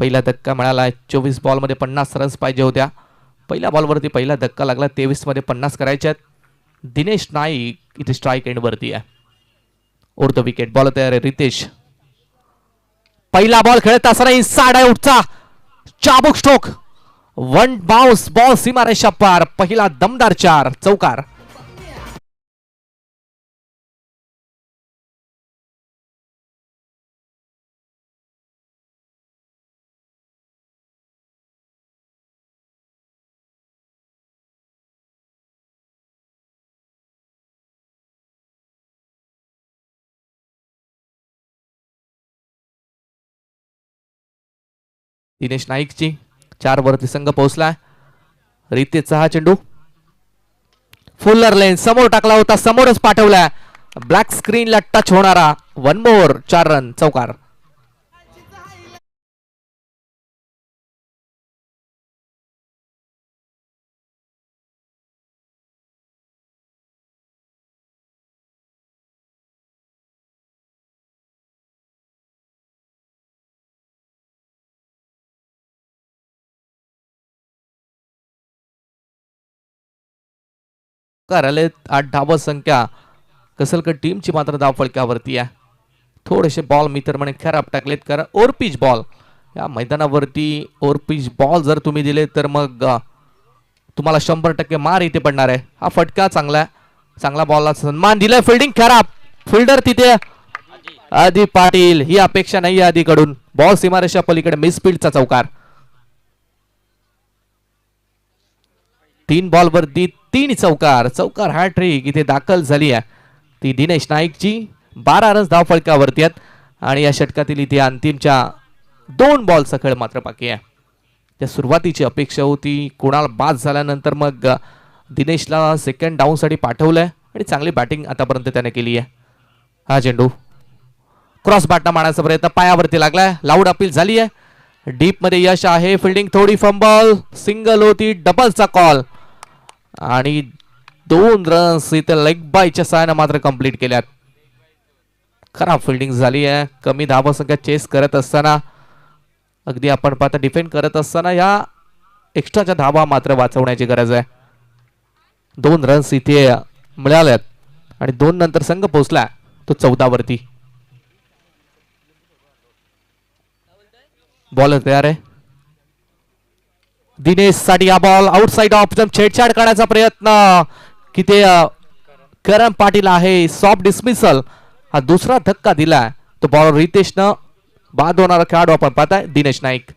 पहिला धक्का मिळाला. 24 बॉल मध्ये 50 रन्स पाहिजे होत्या. पहिल्या बॉलवरती पहिला धक्का लागला. 23 मध्ये 50 करायचे आहेत. दिनेश नाईक इथे स्ट्राईक एंड वरती आहे. ओव्हर द विकेट बॉल तयार आहे. रितेश, पहिला बॉल खेळत असताना इनसाइड आहे, उठचा चाबुक स्ट्रोक, 1 बाउन्स बॉल सीमारेषा पार. पहिला दमदार 4 चौकार. दिनेश नाईकची 4 वरती संघ पोहोचला. रितेशचा हा चेंडू फुल्लर लेन समोर टाकला होता, समोरच पाठवला. ब्लॅक स्क्रीनला टच होणारा 1 मोर 4 रन चौकार. आले 8 धाव संख्या कसलकट टीमची मात्र धाव फळक्यावरती आहे. थोडेसे बॉल मी तर म्हणे खराब टाकलेत कारण ओव्हरपिच बॉल या मैदानावरती ओव्हरपिच बॉल जर तुम्ही दिले तर मग तुम्हाला 100% मार इथे पडणार आहे. हा फटका चांगला आहे, चांगला बॉलला सन्मान दिलाय. फिल्डिंग खराब, फिल्डर तिथे आधी पाटील, ही अपेक्षा नाही आधीकडून. बॉल सीमारेषा पलीकडे मिसफिल्डचा चौकार. 3 बॉल वरती 3 चौकार, चौकार हॅट्रिक इथे दाखल झाली आहे ती दिनेश नाईकची. 12 रन्स धाव फलकावरती आहेत आणि या षटकातील इथे अंतिमच्या 2 बॉलचा खेळ मात्र बाकी आहे. त्या सुरुवातीची अपेक्षा होती कुणाल बाद झाल्यानंतर मग दिनेशला सेकंड डाऊन साठी पाठवलंय आणि चांगली बॅटिंग आतापर्यंत त्याने केली आहे. हा चेंडू क्रॉस बॅटना मारण्याचा प्रयत्न पायावरती लागलाय, लाऊड अपील झाली आहे. डीप मध्ये यश आहे, फिल्डिंग थोडी फंबल, सिंगल होती, डबलचा कॉल आणि 2 रन्स इथे लेग बायच्या सहाय्याने मात्र कंप्लीट केल्यात. खराब फिल्डिंग झाली आहे. कमी धावसंख्या चेस करत असताना, अगदी आपण पाहता डिफेंड करत असताना या एक्स्ट्राच्या धावा मात्र वाचवण्याची गरज आहे. 2 रन्स इथे मिळाल्यात आणि 2 नंतर संघ पोहोचला तो 14 वरती. बॉलर तयार आहे दिनेश साठी. हा बॉल आउटसाइड ऑफ जम, छेडछाड करण्याचा प्रयत्न किती करम पाटील आहे, सॉफ्ट डिसमिसल. हा दुसरा धक्का दिलाय तो बॉलर रितेशनं. बाद होणारा खेळाडू आपण पाहताय दिनेश नाईक.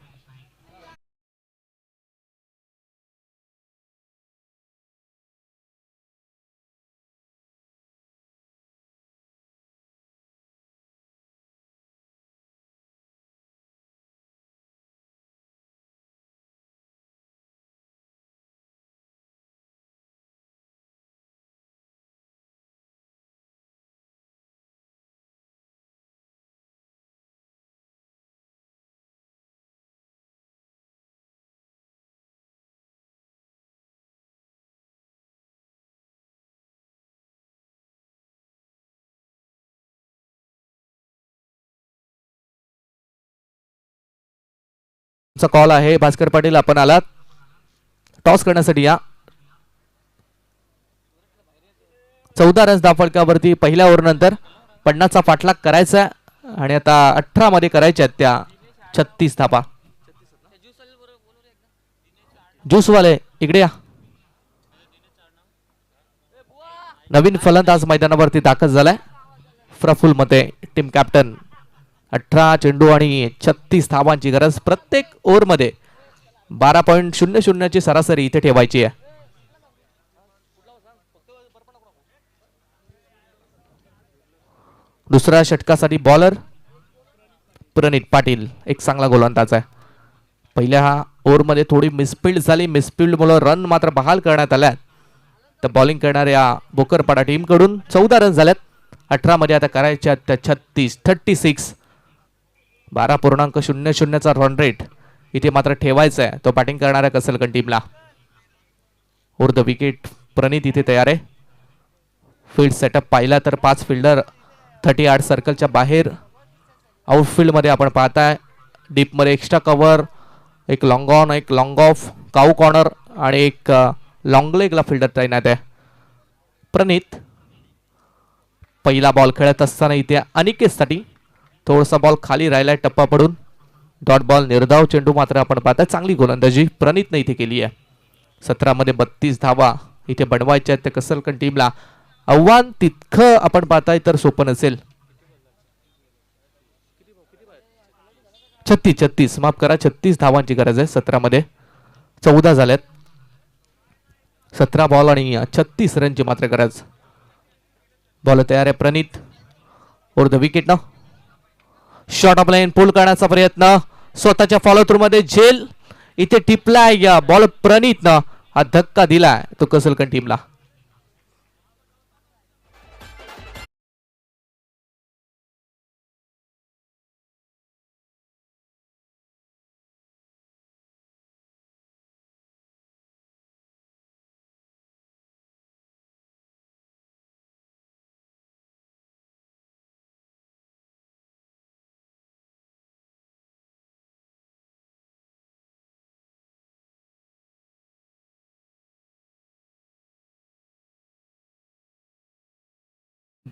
कॉल आहे भास्कर पाटील, आपण आलात टॉस करण्यासाठी. या 14 रन्स धावफलकावरती पहिल्या ओव्हर नंतर 50चा पाठलाग करायचा आणि आता 18 मध्ये करायच्या त्या 36 धावा. ज्यूसवाले इकडे या. नवीन फलंदाज मैदानावरती दाखल झालाय प्रफुल मध्ये, टीम कॅप्टन. 18 चेंडू आणि 36 धावांची गरज. प्रत्येक ओव्हर मध्ये 12.00 ची सरासरी इथे ठेवायची आहे. दुसऱ्या षटकासाठी बॉलर प्रणित पाटील, एक चांगला गोलंदाज आहे. पहिल्या ओव्हर मध्ये थोडी मिसफिल्ड झाली, मिसफिल्ड मुळे रन मात्र बहाल करण्यात आल्या. तर बॉलिंग करणाऱ्या बोकरपाडा टीम कडून 14 रन झाल्यात. 18 मध्ये आता करायच्या त्या 36. 12.00 चा रन रेट इथे मात्र ठेवायचा आहे तो बॅटिंग करणाऱ्या कसलकन टीमला. ओर द विकेट प्रणित इथे तयार आहे. फील्ड सेटअप पाहिला तर 5 फिल्डर 38 सर्कलच्या बाहेर. आउटफील्ड मध्ये आपण पाहताय डीप मध्ये एक्स्ट्रा कव्हर, एक लॉंग ऑन, एक लॉंग ऑफ, काऊ कॉर्नर आणि एक लॉंग लेगला फिल्डर तैनात आहे. प्रणित पहिला बॉल खेळत असताना इथे अनिकेतसाठी थोडासा बॉल खाली राहिलाय टप्पा पडून. डॉट बॉल निर्धाव चेंडू मात्र आपण पाहताय. चांगली गोलंदाजी प्रणितने इथे केली आहे. 17 मध्ये 32 धावा इथे बनवायच्या आहेत त्या कसलकन टीमला. आव्हान तितकं आपण पाहताय तर सोपं नसेल. 36 माफ करा, 36 धावांची गरज आहे. 17 मध्ये 14 झाल्यात. 17 बॉल आणि 36 रनची मात्र गरज. बॉल तयार आहे प्रणित. ओर द विकेट ना, शॉर्ट ऑफ लाईन पुल करण्याचा प्रयत्न, स्वतःच्या फॉलो थ्रू मध्ये झेल इथे टिपलाय या बॉल प्रणित ना. हा धक्का दिलाय तो कसलकन टीमला.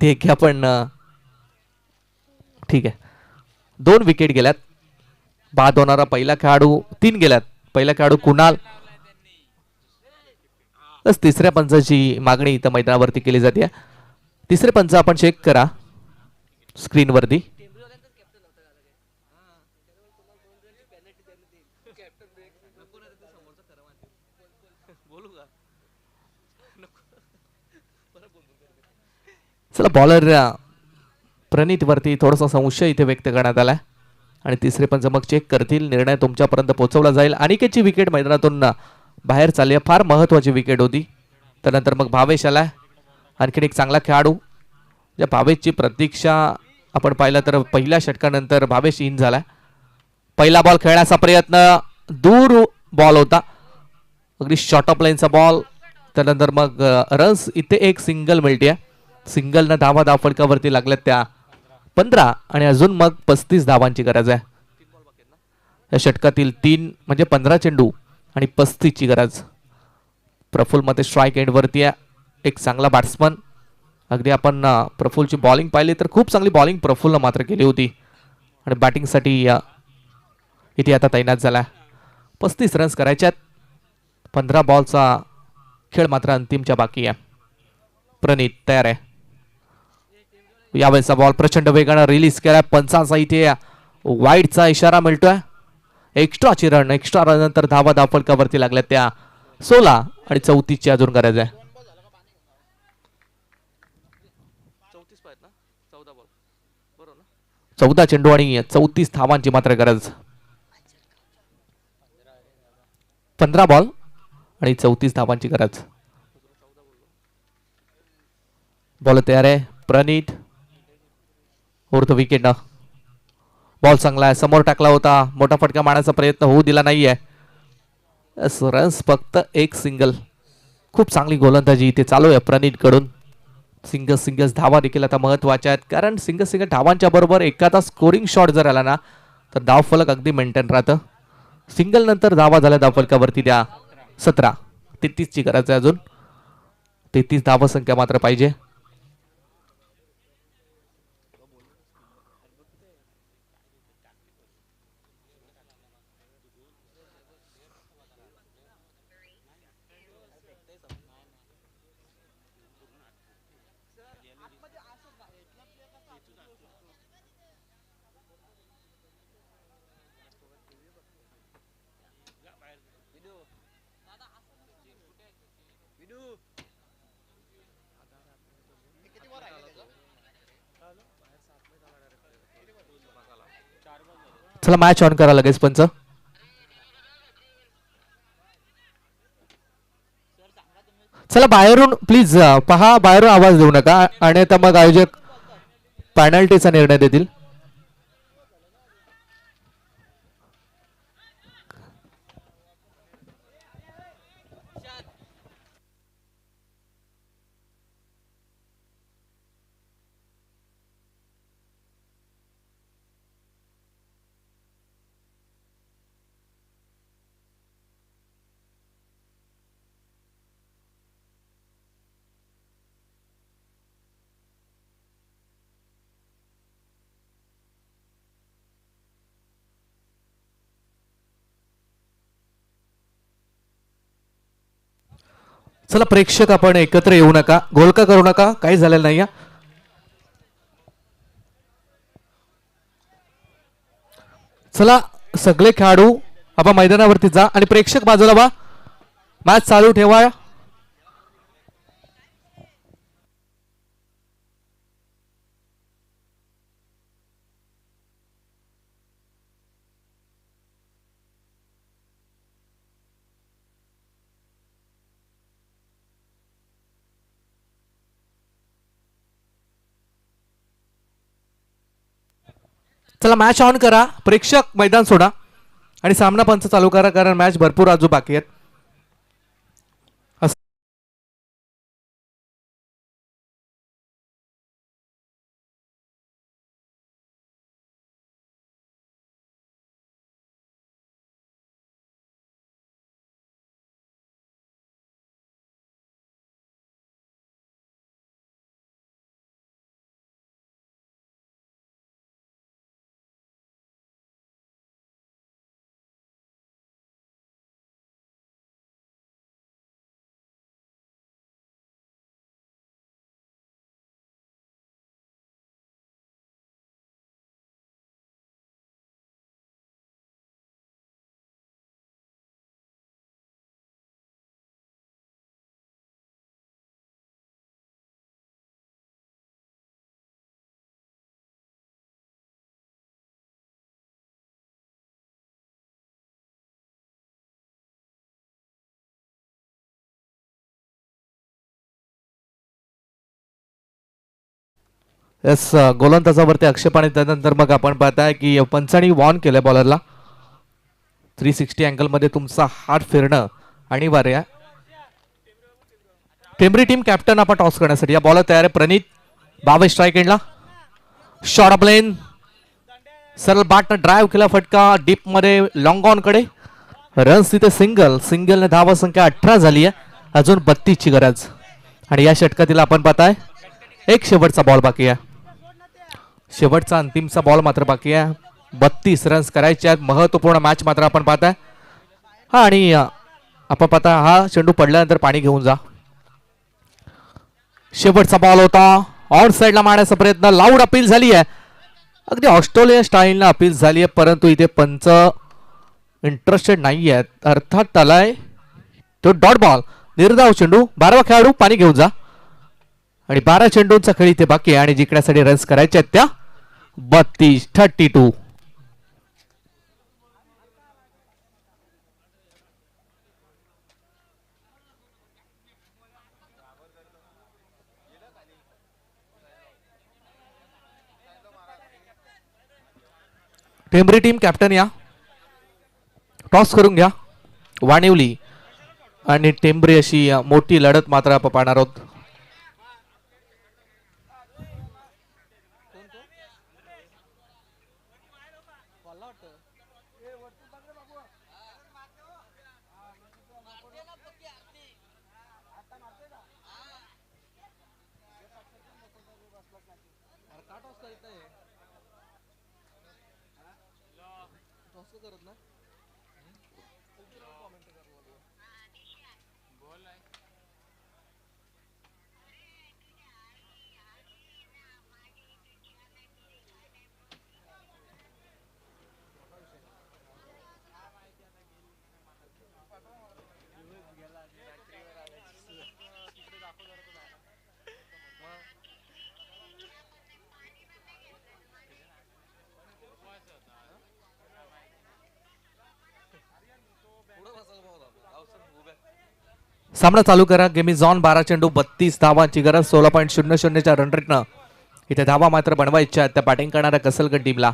ते घ्या पण ठीक आहे. 2 विकेट गेल्यात. बाद होणारा पहिला खेळाडू 3 गेल्यात. पहिला खेळाडू कुणाल. बस तिसऱ्या पंचाची मागणी इथं मैदानावरती केली जाते. तिसरे पंच आपण चेक करा स्क्रीनवरती. चला बॉलर प्रणित वरती थोडासा संशय इथे व्यक्त करण्यात आला आणि तिसरे पंच मग चेक करतील. निर्णय तुमच्यापर्यंत पोहोचवला जाईल. अनिकेतची विकेट मैदानातून बाहेर चालली आहे. फार महत्वाची विकेट होती. त्यानंतर मग भावेश आला. आणखीन एक चांगला खेळाडू. या भावेशची प्रतीक्षा आपण पाहिलं तर पहिल्या षटकानंतर भावेश इन झाला. पहिला बॉल खेळण्याचा प्रयत्न दूर बॉल होता. अगदी शॉर्ट ऑफ लाईनचा बॉल. त्यानंतर मग रन्स इथे एक सिंगल मिळते. सिंगलनं धावा फलकावरती लागल्यात त्या 15 आणि अजून मग 35 धावांची गरज आहे. या षटकातील 3 म्हणजे 15 चेंडू आणि 35 ची गरज. प्रफुल मध्ये स्ट्राईक एंड वरती आहे. एक चांगला बॅट्समन. अगदी आपण प्रफुलची बॉलिंग पाहिली तर खूप चांगली बॉलिंग प्रफुलनं मात्र केली होती आणि बॅटिंगसाठी इथे आता तैनात झाला. 35 रन्स करायच्यात. 15 बॉलचा खेळ मात्र अंतिमच्या बाकी आहे. प्रणित तयार आहे. यावेळेचा बॉल प्रचंड वेगानं रिलीज केलाय. पंचाचा इथे वाईडचा इशारा मिळतोय. एक्स्ट्राची रन. एक्स्ट्रा रन नंतर धावा फलकावरती लागल्या त्या 16 आणि 34 ची अजून गरज आहे. 14 चेंडू आणि 34 धावांची मात्र गरज. 15 बॉल आणि 34 धावांची गरज. बॉल तयार आहे. प्रणित उर्ध विकेट. बॉल चांगला आहे. समोर टाकला होता. मोठा फटका मारण्याचा प्रयत्न होऊ दिला नाहीये. रन्स फक्त एक सिंगल. खूप चांगली गोलंदाजी इथे चालू आहे प्रणित कडून. सिंगल धावा देखील आता महत्वाच्या आहेत. कारण सिंगल धावांच्या बरोबर एखादा स्कोरिंग शॉट जर आला ना तर धाव फलक अगदी मेंटेन राहतं. सिंगल नंतर धावा झाल्या धाव फलकावरती द्या 17. 33 ची गरज आहे अजून. 33 धावा संख्या मात्र पाहिजे. चला मॅच ऑन करा लगेच पंच. चला बाहेरून प्लीज पहा. बाहेरून आवाज देऊ नका आणि आता मग आयोजक पेनल्टीचा निर्णय देतील. चला प्रेक्षक आपण एकत्र येऊ नका. गोलका करू नका. काही झालेलं नाही. चला सगळे खेळाडू आपण मैदानावरती जा आणि प्रेक्षक बाजूला वा. मॅच चालू ठेवा. चला मॅच ऑन करा. प्रेक्षक मैदान सोडा आणि सामना पंच चालू करा कारण मॅच भरपूर अजून बाकी आहेत. येस, गोलंदाजावरती आक्षेप आणि त्यानंतर मग आपण पाहताय की पंचांनी वॉर्न केलं बॉलरला. 360 अँगलमध्ये तुमचा हात फिरणं अनिवार्य आहे. टेंबरी टीम कॅप्टन आपण टॉस करण्यासाठी या बॉलर तयार आहे. प्रणित 22 स्ट्राईक एंडला. शॉर्ट ऑफ लेन, सरळ बॅटनं ड्राईव्ह केला फटका डीप मध्ये लॉंग ऑन कडे. रन्स तिथे सिंगलने धावा संख्या 18 झाली आहे. अजून 32 ची गरज आणि या षटकातील आपण पाहताय एक शेवटचा बॉल बाकी आहे. शेवटचा अंतिमचा बॉल मात्र बाकी आहे. 32 रन्स करायचे आहेत. महत्वपूर्ण मॅच मात्र आपण पाहताय. हा आणि आपण पाहता हा चेंडू पडल्यानंतर पाणी घेऊन जा. शेवटचा बॉल होता. ऑन साइडला मारण्याचा प्रयत्न. लाऊड अपील झाली आहे. अगदी ऑस्ट्रेलिया स्टाईलनं अपील झाली आहे परंतु इथे पंच इंटरेस्टेड नाही आहेत. अर्थात त्यालाय तो डॉट बॉल. निर्धाव चेंडू. 12वा खेळाडू पाणी घेऊन जा आणि 12 चेंडूंचा खेळ इथे बाकी आहे आणि जिंकण्यासाठी रन्स करायचे आहेत त्या 32-32. टेंबरी टीम कॅप्टन या टॉस करून घ्या. वाणिवली आणि टेंबरी अशी मोठी लढत मात्र आपण पाहणार आहोत. सामना चालू करा. Game is on. 12 चेंडू 32 धावांची गरज. 16.00च्या रन रेटनं इथे धावा मात्र बनवायच्या त्या बॅटिंग करणाऱ्या कसलगड टीमला.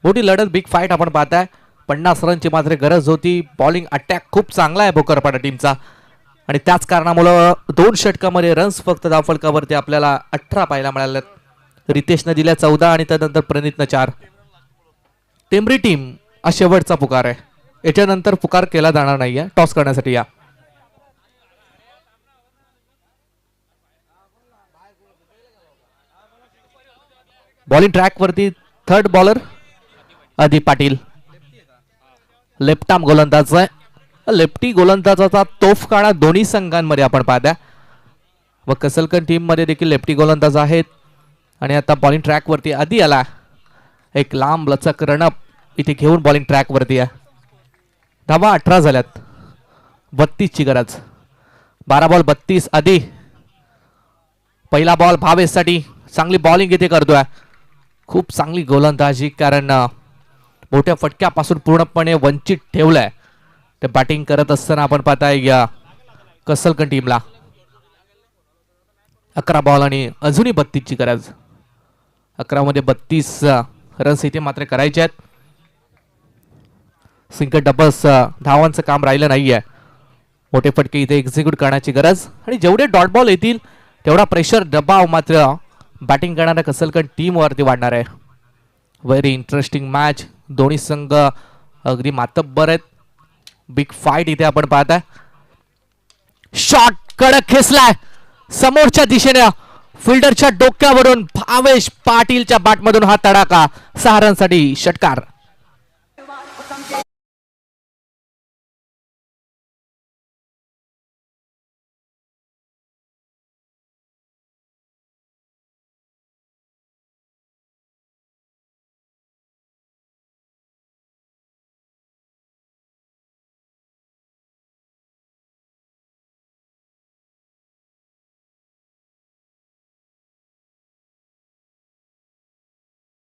मोठी लढत, बिग फाईट आपण पाहताय. 50 रनची मात्र गरज होती. बॉलिंग अटॅक खूप चांगला आहे भोकरपाडा टीमचा आणि त्याच कारणामुळे 2 षटकामध्ये रन्स फक्त धावफलकावरती आपल्याला 18 पाहायला मिळाले. रितेशनं दिल्या 14 आणि त्यानंतर प्रणितनं 4. टेंबरी टीम हा शेवटचा पुकार आहे. याच्यानंतर पुकार केला जाणार नाहीये टॉस करण्यासाठी. या बॉलिंग ट्रॅक वरती third bowler Adip Patil. Left arm गोलंदाज आहे. लेफ्टी गोलंदाजाचा तोफखाना दोन्ही संघांमध्ये आपण पाहता व कसलकन टीम मध्ये देखील लेफ्टी गोलंदाज आहेत. आणि आता बॉलिंग ट्रॅक वरती आधी आला. एक लांब लचक रणअप इथे घेऊन बॉलिंग ट्रॅक वरती आहे. धावा 18 झाल्यात. 32 ची गरज. 12 बॉल 32 आधी. पहिला बॉल भावेशसाठी. चांगली बॉलिंग इथे करतोय. खूप चांगली गोलंदाजी कारण मोठ्या फटक्यापासून पूर्णपणे वंचित ठेवलंय ते बॅटिंग करत असताना आपण पाहताय या कसलकन टीमला. 11 बॉल आणि अजूनही 32 ची गरज. 11 मध्ये 32 रन्स इथे मात्र करायचे आहेत. सिंगल डबल्स धावांचं काम राहिलं नाहीये. मोठे फटके इथे एक्झिक्यूट करण्याची गरज आणि जेवढे डॉट बॉल येतील तेवढा प्रेशर दबाव मात्र बॅटिंग करणाऱ्या कसलकन टीम वरती वाढणार आहे. Very interesting match. दोन्ही संघ अगदी मातब्बर आहेत. बिग फाईट इथे आपण पाहताय. शॉट कडक खेचलाय समोरच्या दिशेने. फिल्डरच्या डोक्यावरून भावेश पाटीलच्या बॅटमधून हा तडाखा. 6 रनसाठी षटकार.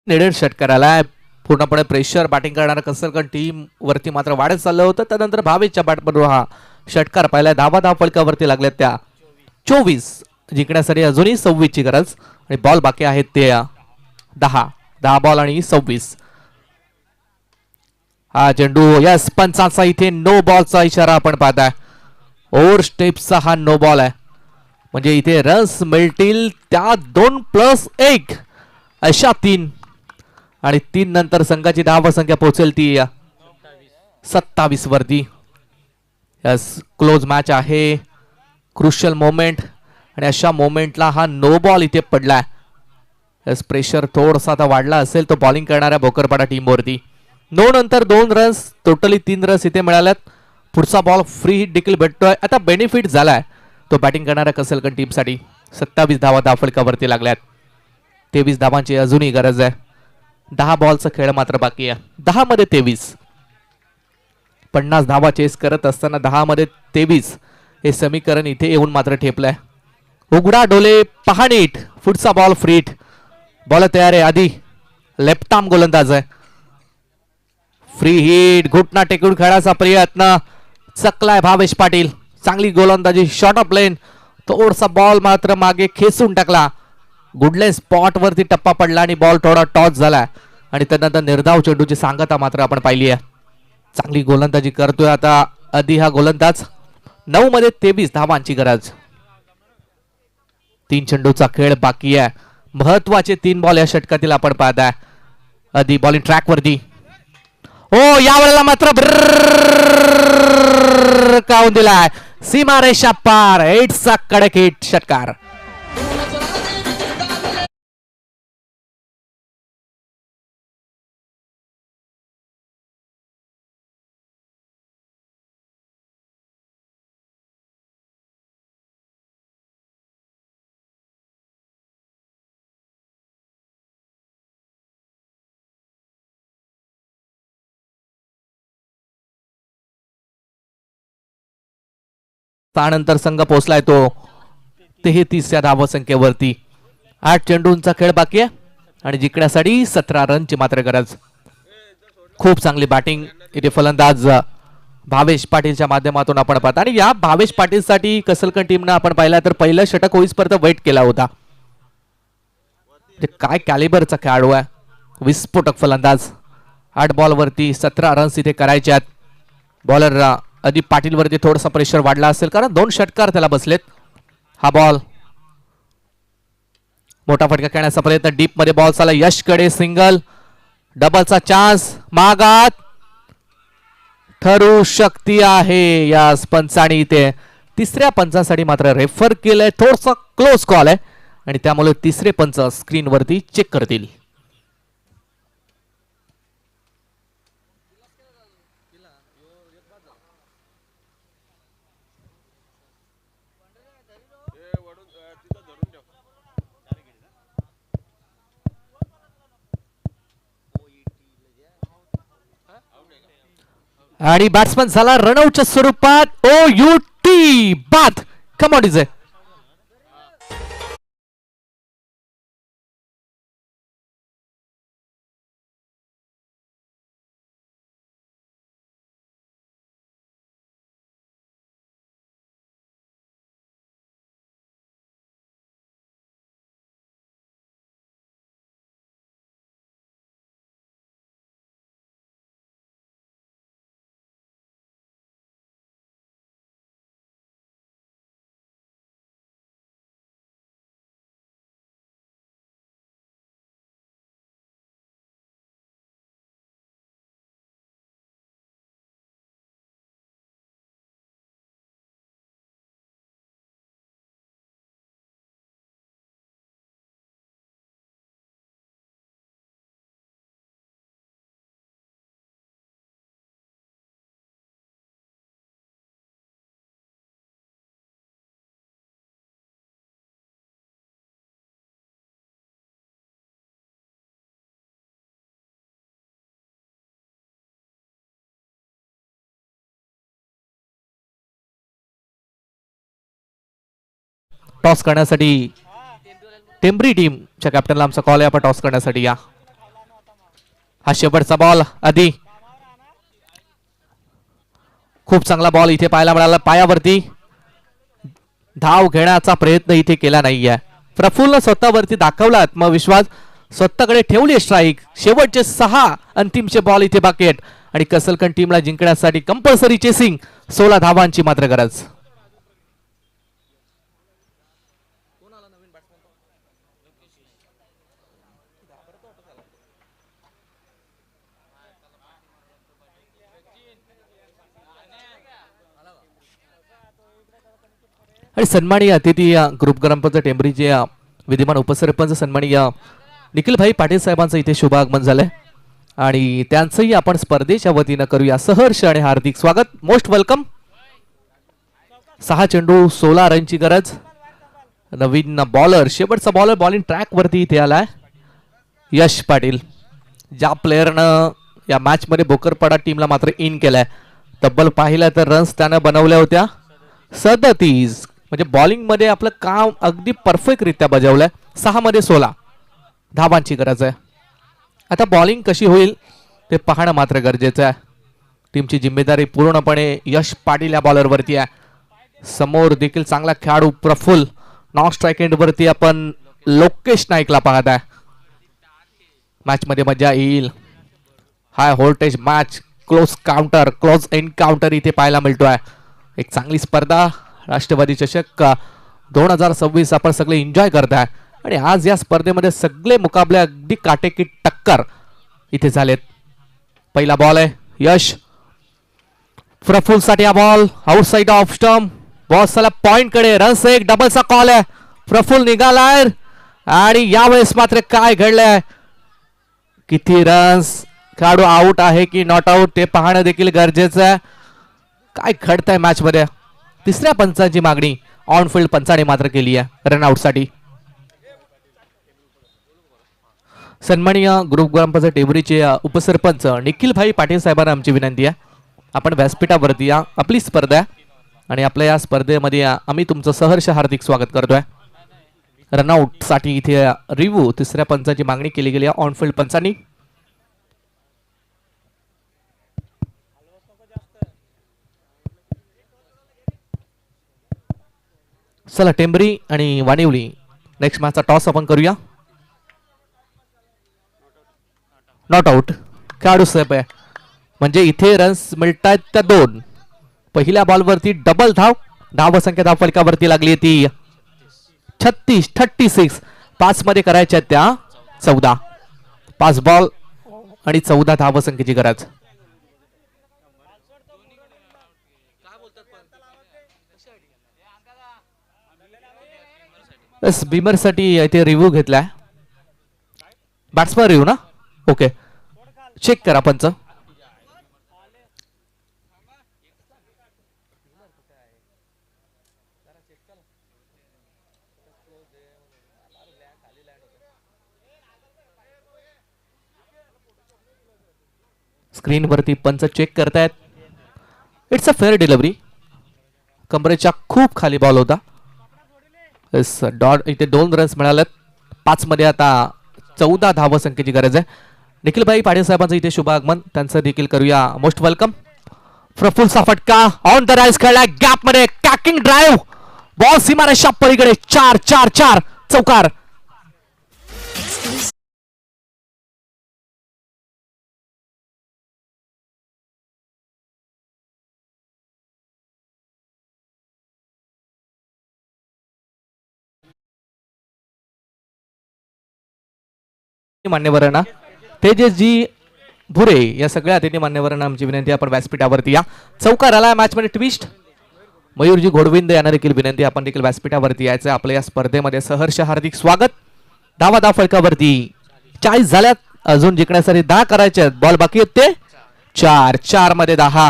नेडेड षटकाराला पूर्णपणे प्रेशर बॅटिंग करणारा कसलकन टीम वरती मात्र वाढत चाललं होतं. त्यानंतर भावेशच्या बॅटमधून हा षटकार पाहिला. धावा फलकावरती लागल्या त्या 24. जिंकण्यासाठी अजूनही 26 ची गरज. आणि बॉल बाकी आहेत ते 10 बॉल आणि 26. हा चेंडू यस पंचाचा इथे नो बॉलचा इशारा आपण पाहताय. ओव्हर स्टेप्सचा हा नो बॉल आहे. म्हणजे इथे रन्स मिळतील त्या 2+1 अशा 3 आणि 3 नंतर संघाची धावसंख्या पोहोचेल ती 27 वरती. यस क्लोज मॅच आहे. क्रुशियल मोमेंट आणि अशा मोमेंटला हा नो बॉल इथे पडलाय. यस प्रेशर थोडासा आता वाढला असेल तो बॉलिंग करणाऱ्या भोकरपाडा टीमवरती. 9 नंतर 2 रन्स टोटली 3 रन्स इथे मिळाल्यात. पुढचा बॉल फ्री हिट देखील भेटतोय. आता बेनिफिट झालाय तो बॅटिंग करणाऱ्या कसलकन टीमसाठी. 27 धावा धावफलकावरती लागल्यात. 23 धावांची अजूनही गरज आहे. 10 बॉलचा खेळ मात्र बाकी आहे. 10 मध्ये 23. 50 धावा चेस करत असताना 10 मध्ये 23 हे समीकरण इथे येऊन मात्र ठेपलंय. उघडा डोले पहा नीट. पुढचा बॉल फ्री हिट. बॉल तयार आहे. आधी लेफ्ट आर्म गोलंदाज आहे. फ्री हिट घुटना टेकून खेळाचा प्रयत्न चकलाय भावेश पाटील. चांगली गोलंदाजी शॉर्ट ऑफ लेन. थोडासा बॉल मात्र मागे खेचून टाकला. गुडले स्पॉट वरती टप्पा पडला आणि बॉल थोडा टॉस झाला आणि त्यानंतर निर्धाव चेंडूची सांगता मात्र आपण पाहिली आहे. चांगली गोलंदाजी करतोय आता आधी हा गोलंदाज. 9 मध्ये 23 धावांची गरज. 3 चेंडूचा खेळ बाकी आहे. महत्वाचे 3 बॉल या षटकातील आपण पाहताय. आधी बॉलिंग ट्रॅक वरती. हो यावेळेला मात्र काऊन दिलाय सीमारेषा पार. 8चा कडक हिट षटकार. त्यानंतर संघ पोहोचलाय तो 33 धावसंख्येवरती. 8 चेंडूंचा खेळ बाकी आहे आणि जिंकण्यासाठी 17 रनची मात्र गरज. खूप चांगली बॅटिंग इथे फलंदाज भावेश पाटीलच्या माध्यमातून आपण पाहता. आणि या भावेश पाटीलसाठी कसलकन टीमनं आपण पाहिला तर पहिलं षटक होईपर्यंत वेट केला होता. काय कॅलिबरचा खेळाडू आहे. विस्फोटक फलंदाज. 8 बॉलवरती 17 रन्स इथे करायचे आहेत. बॉलर आधी पाटील वरती थोडासा प्रेशर वाढला असेल कारण 2 षटकार त्याला बसलेत. हा बॉल मोठा फटका खेळण्याचा प्रयत्न. डीप मध्ये बॉल चालला. यशकडे सिंगल. डबलचा चान्स मागात ठरू शकती आहे. या पंचाने इथे 3ऱ्या पंचासाठी मात्र रेफर केलंय. थोडासा क्लोज कॉल आहे आणि त्यामुळे 3रे पंच स्क्रीनवरती चेक करतील. आणि बॅट्समन झाला रनआउटच्या स्वरूपात. ओ यू टी बाद. कम ऑन इज टॉस करण्यासाठी टेंबरी टीमच्या कॅप्टनला आमचा कॉल आहे. आपण टॉस करण्यासाठी या. हा शेवटचा बॉल आधी. खूप चांगला बॉल इथे पाहायला मिळाला. पायावरती धाव घेण्याचा प्रयत्न इथे केला नाहीये. प्रफुल्ल स्वतःवरती दाखवला आत्मविश्वास, स्वतःकडे ठेवली स्ट्राईक. शेवटचे 6 अंतिमचे बॉल इथे बाकी आहेत आणि कसलकन टीमला जिंकण्यासाठी कंपल्सरी चेसिंग. 16 धावांची मात्र गरज. आणि सन्माननीय अतिथी ग्रुप ग्रामपंचायत टेंभरीचे विद्यमान उपसरपंच सन्माननीय निखिलभाई पाटील साहेबांचं इथे शुभ आगमन झालंय आणि त्यांचंही आपण स्पर्धेच्या वतीनं करूया सहर्ष आणि हार्दिक स्वागत. Most welcome. 6 चेंडू 16 रनची गरज. नवीन बॉलर, शेवटचा बॉलर बॉलिंग ट्रॅक वरती इथे आलाय यश पाटील. ज्या प्लेअरनं या मॅच मध्ये बोकरपाडा टीमला मात्र इन केलाय. तब्बल पाहिलं तर रन्स त्यानं बनवल्या होत्या 37. म्हणजे बॉलिंग मध्ये आपलं काम अगदी परफेक्ट रित्या बजावलंय. 6 मध्ये 16 धावांची गरज आहे. आता बॉलिंग कशी होईल ते पाहणं मात्र गरजेचं आहे. टीमची जिम्मेदारी पूर्णपणे यश पाटील या बॉलरवरती आहे. समोर देखील चांगला खेळाडू प्रफुल्ल. नॉन स्ट्राईक एंड वरती आपण लोकेश नाईकला पाहत आहे. मॅच मध्ये मजा येईल. High voltage match, close counter, close encounter इथे पाहायला मिळतोय. एक चांगली स्पर्धा राष्ट्रवादी चषक 2026 आपण सगळे एन्जॉय करताय आणि आज या स्पर्धेमध्ये सगळे मुकाबले अगदी काटेकी टक्कर इथे झालेत. पहिला बॉल आहे यश. प्रफुल्ल साठी हा बॉल आउटसाइड ऑफ स्टंप. बॉसला पॉइंट कडे रन्स एक डबलचा कॉल आहे. प्रफुल्ल निघालाय आणि यावेळेस मात्र काय घडलंय, किती रन्स, खेळाडू आउट आहे की नॉट आउट ते पाहणं देखील गरजेचं आहे. काय घडतंय मॅच मध्ये. तिसऱ्या पंचांची मागणी ऑन फील्ड पंचाने मात्र केली आहे रनआउट साठी. सन्माननीय ग्रुप ग्रामपंचायत टेंभरीचे उपसरपंच निखिलभाई पाटील साहेबांना आमची विनंती आहे, आपण व्यासपीठावरती या. आपली स्पर्धा आहे आणि आपल्या या स्पर्धेमध्ये आम्ही तुमचं सहर्ष हार्दिक स्वागत करतोय. रनआउट साठी इथे रिव्ह्यू तिसऱ्या पंचाची मागणी केली गेली ऑन फील्ड पंचांनी. चला टेंभरी आणि वानिवली नेक्स्ट मॅचचा टॉस आपण करूया. नॉट आउट खेळाडू साहेब आहे म्हणजे इथे रन्स मिळतात त्या 2. पहिल्या बॉलवरती डबल धाव. धावसंख्या धावफलकावरती लागली ती 36. 5 मध्ये करायच्या त्या 14. 5 बॉल आणि 14 धावसंख्येची गरज. बीमर साठी इथे रिव्ह्यू घेतलाय. बॅट्समन रिव्ह्यू ना. ओके चेक करा पंच. स्क्रीन वरती पंच चेक करतायत. It's a fair delivery. कमरेच्या खूप खाली बॉल होता. डॉट इथे 2 रन्स मिळालेत. 5 मध्ये आता 14 धावसंख्येची गरज आहे. निखिलभाई पाटील साहेबांचं इथे शुभ आगमन, त्यांचं देखील करूया मोस्ट वेलकम. प्रफुल्लचा फटका ऑन द राईज खेळला गॅप मध्ये. कॅकिंग ड्राईव्ह बॉल सीमारेषा पलीकडे. 4 चौकार. मान्यवरांना तेजसजी भुरे या सगळ्या अतिथी मान्यवरांना आमची विनंती, आपण व्यासपीठावरती या. चौकार आला मॅच मध्ये ट्विस्ट. मयूरजी घोडविंद यांना देखील विनंती, आपण देखील व्यासपीठावरती यायचं. आपल्या या स्पर्धेमध्ये सहर्ष हार्दिक स्वागत. धाव फलकावरती 40 झाल्यात. अजून जिंकण्यासाठी 10 करायचे आहेत. बॉल बाकी आहेत ते 4 मध्ये 10.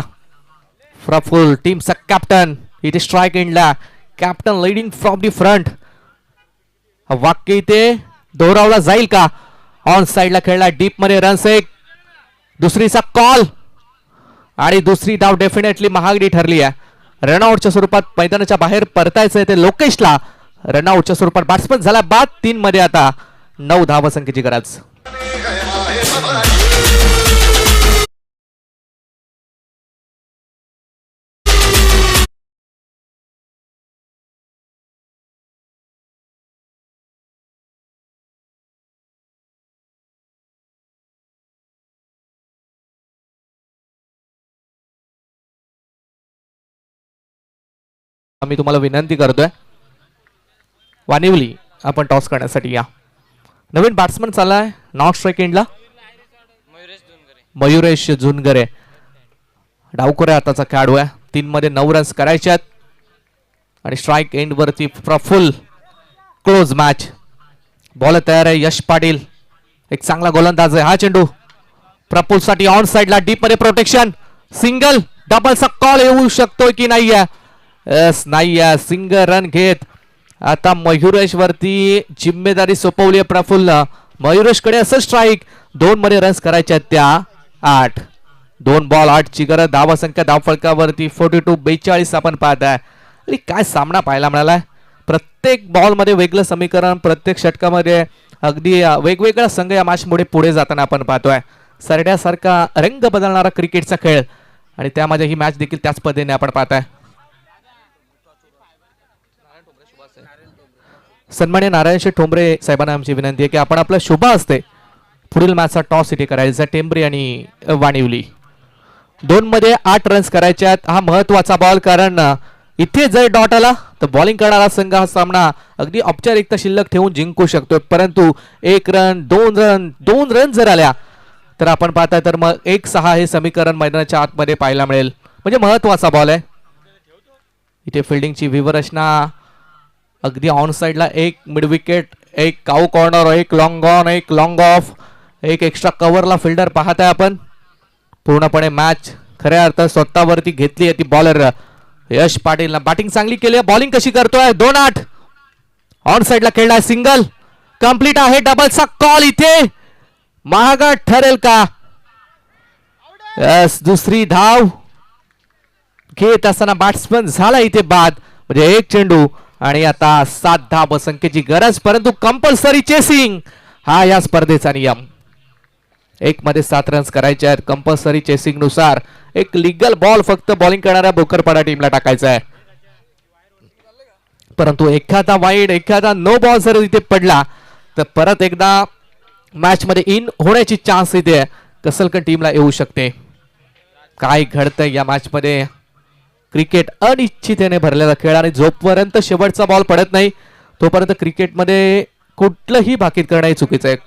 प्रफुल्ल टीमचा कॅप्टन इथे स्ट्राईक एंडला. Captain leading from the front. वाक्य इथे दोहरावला जाईल का. ऑन साइडला खेळला डीप मध्ये. रन्स एक. दुसरीचा कॉल आणि दुसरी धाव डेफिनेटली महागडी ठरली आहे. रनआउटच्या स्वरूपात मैदानाच्या बाहेर परतायचं ते लोकेशला. रनआउटच्या स्वरूपात बॅट्समन झाला बाद. 3 मध्ये आता 9 धावसंख्येची गरज. मी तुम्हाला विनंती करतोय, वानिवली आपण टॉस करण्यासाठी या. नवीन बॅट्समन चाललाय नॉट स्ट्राईक एंडला, मयुरेश झुनगरे. डावखोऱ्या हाताचा खेळाडू आहे. 3 मध्ये 9 रन्स करायचे आहेत आणि स्ट्राईक एंड वरती फुल क्लोज मॅच. बॉल तयार आहे. यश पाटील एक चांगला गोलंदाज आहे. हा चेंडू प्रफुल साठी ऑन साइडला डीप मध्ये प्रोटेक्शन. सिंगल डबलचा कॉल येऊ शकतोय की नाही? यस नाही आहे. सिंगल रन घेत आता मयुरेश वरती जिम्मेदारी सोपवली आहे प्रफुल्ल. मयुरेशकडे असं स्ट्राईक. 2 मध्ये रन्स करायचे आहेत त्या 8. 2 बॉल 8 ची गरज. धावा संख्या धावफलकावरती 42-42 आपण पाहत आहे. आणि काय सामना पाहायला मिळालाय. प्रत्येक बॉल मध्ये वेगळं समीकरण, प्रत्येक षटकामध्ये अगदी वेगवेगळा संघ या मॅचमुळे पुढे जाताना आपण पाहतोय. सरड्यासारखा रंग बदलणारा क्रिकेटचा खेळ आणि त्यामध्ये ही मॅच देखील त्याच पद्धतीने आपण पाहताय. सन्माननीय नारायणशेठ ठोंबरे साहेबांना आमची विनंती आहे की आपण आपला शुभ असते पुढील मॅचचा टॉस इथे करायचा. टेंबरी आणि वानिवली 2 मध्ये 8 रन्स करायचे आहेत. हा महत्वाचा बॉल, कारण इथे जर डॉट आला तर बॉलिंग करणारा संघ हा सामना अगदी औपचारिकता शिल्लक ठेवून जिंकू शकतोय. परंतु 1 रन 2 रन जर आल्या तर आपण पाहताय तर मग 1-6 हे समीकरण मैदानाच्या आतमध्ये पाहायला मिळेल. म्हणजे महत्वाचा बॉल आहे. इथे फिल्डिंगची व्यूहरचना अगदी ऑन साइडला. 1 mid wicket, 1 cow corner, 1 long on, 1 long off, 1 extra कव्हरला फिल्डर पाहताय आपण. पूर्णपणे मॅच खऱ्या अर्थात स्वतःवरती घेतली आहे ती बॉलर यश पाटील. बॅटिंग चांगली केली आहे. बॉलिंग कशी करतोय? 2-8 ऑन साइडला खेळलाय. सिंगल कंप्लीट आहे. डबलचा कॉल इथे महागात ठरेल का? यस, दुसरी धाव घेत असताना बॅट्समन झाला इथे बाद. म्हणजे 1 चेंडू आणि आता 7 धाव संख्येची गरज, परंतु कंपल्सरी चेसिंग हा या स्पर्धेचा नियम. 1 मध्ये 7 रन्स करायचे आहेत. कंपल्सरी चेसिंग नुसार एक लिगल बॉल फक्त बॉलिंग करणाऱ्या बोकरपाडा टीमला टाकायचा आहे. परंतु एखादा वाईड, एखादा नो बॉल जर इथे पडला तर परत एकदा मॅच मध्ये इन होण्याची चान्स इथे कसलकन टीमला येऊ शकते. काय घडतंय या मॅच मध्ये? क्रिकेट अनिश्चिततेने भरलेला खेळ आणि जोपर्यंत शेवटचा बॉल पडत नाही तोपर्यंत क्रिकेटमध्ये कुठलंही भाकीत करणं हे चुकीचं आहे.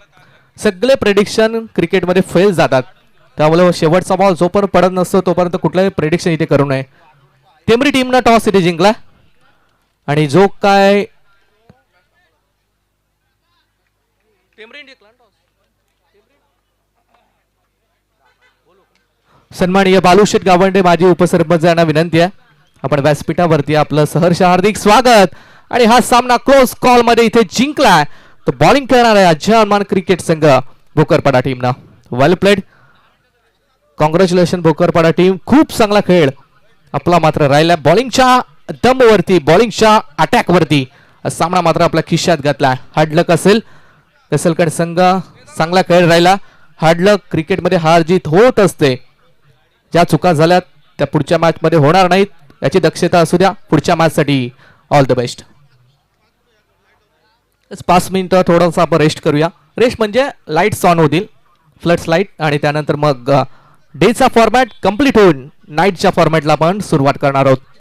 सगळे प्रेडिक्शन क्रिकेटमध्ये फेल जातात. त्यामुळे शेवटचा बॉल जोपर्यंत पडत नसतो तोपर्यंत कुठलंही प्रेडिक्शन इथे करू नये. टेंबरी टीमनं टॉस इथे जिंकला आणि जो काय सन्माननीय बालूशेठ गावंडे माजी उपसरपंच यांना विनंती आहे आपण व्यासपीठावरती आपलं सहर्ष हार्दिक स्वागत. आणि हा सामना क्लोज कॉल मध्ये इथे जिंकलाय तो बॉलिंग करणार आहे अजयमान क्रिकेट संघ भोकरपाडा टीमनं. वेल प्लेड, कॉंग्रॅच्युलेशन भोकरपाडा टीम. खूप चांगला खेळ आपला मात्र राहिला. बॉलिंगच्या दमवरती, बॉलिंगच्या अटॅक वरती सामना मात्र आपल्या खिशात घातला. हार्डलक असेल कसलकड संघ, चांगला खेळ राहिला. हार्डलक क्रिकेटमध्ये हार जीत होत असते. ज्या चुका झाल्या त्या पुढच्या मॅच मध्ये होणार नाहीत याची दक्षता असू द्या. पुढच्या मॅच साठी ऑल द बेस्ट. 5 मिनिटं थोडंसं आपण रेस्ट करूया. रेस्ट म्हणजे लाईट्स ऑन होतील, फ्लड्स लाईट, आणि त्यानंतर मग डेचा फॉर्मॅट कम्प्लीट होऊन नाईटच्या फॉर्मॅटला आपण सुरुवात करणार आहोत.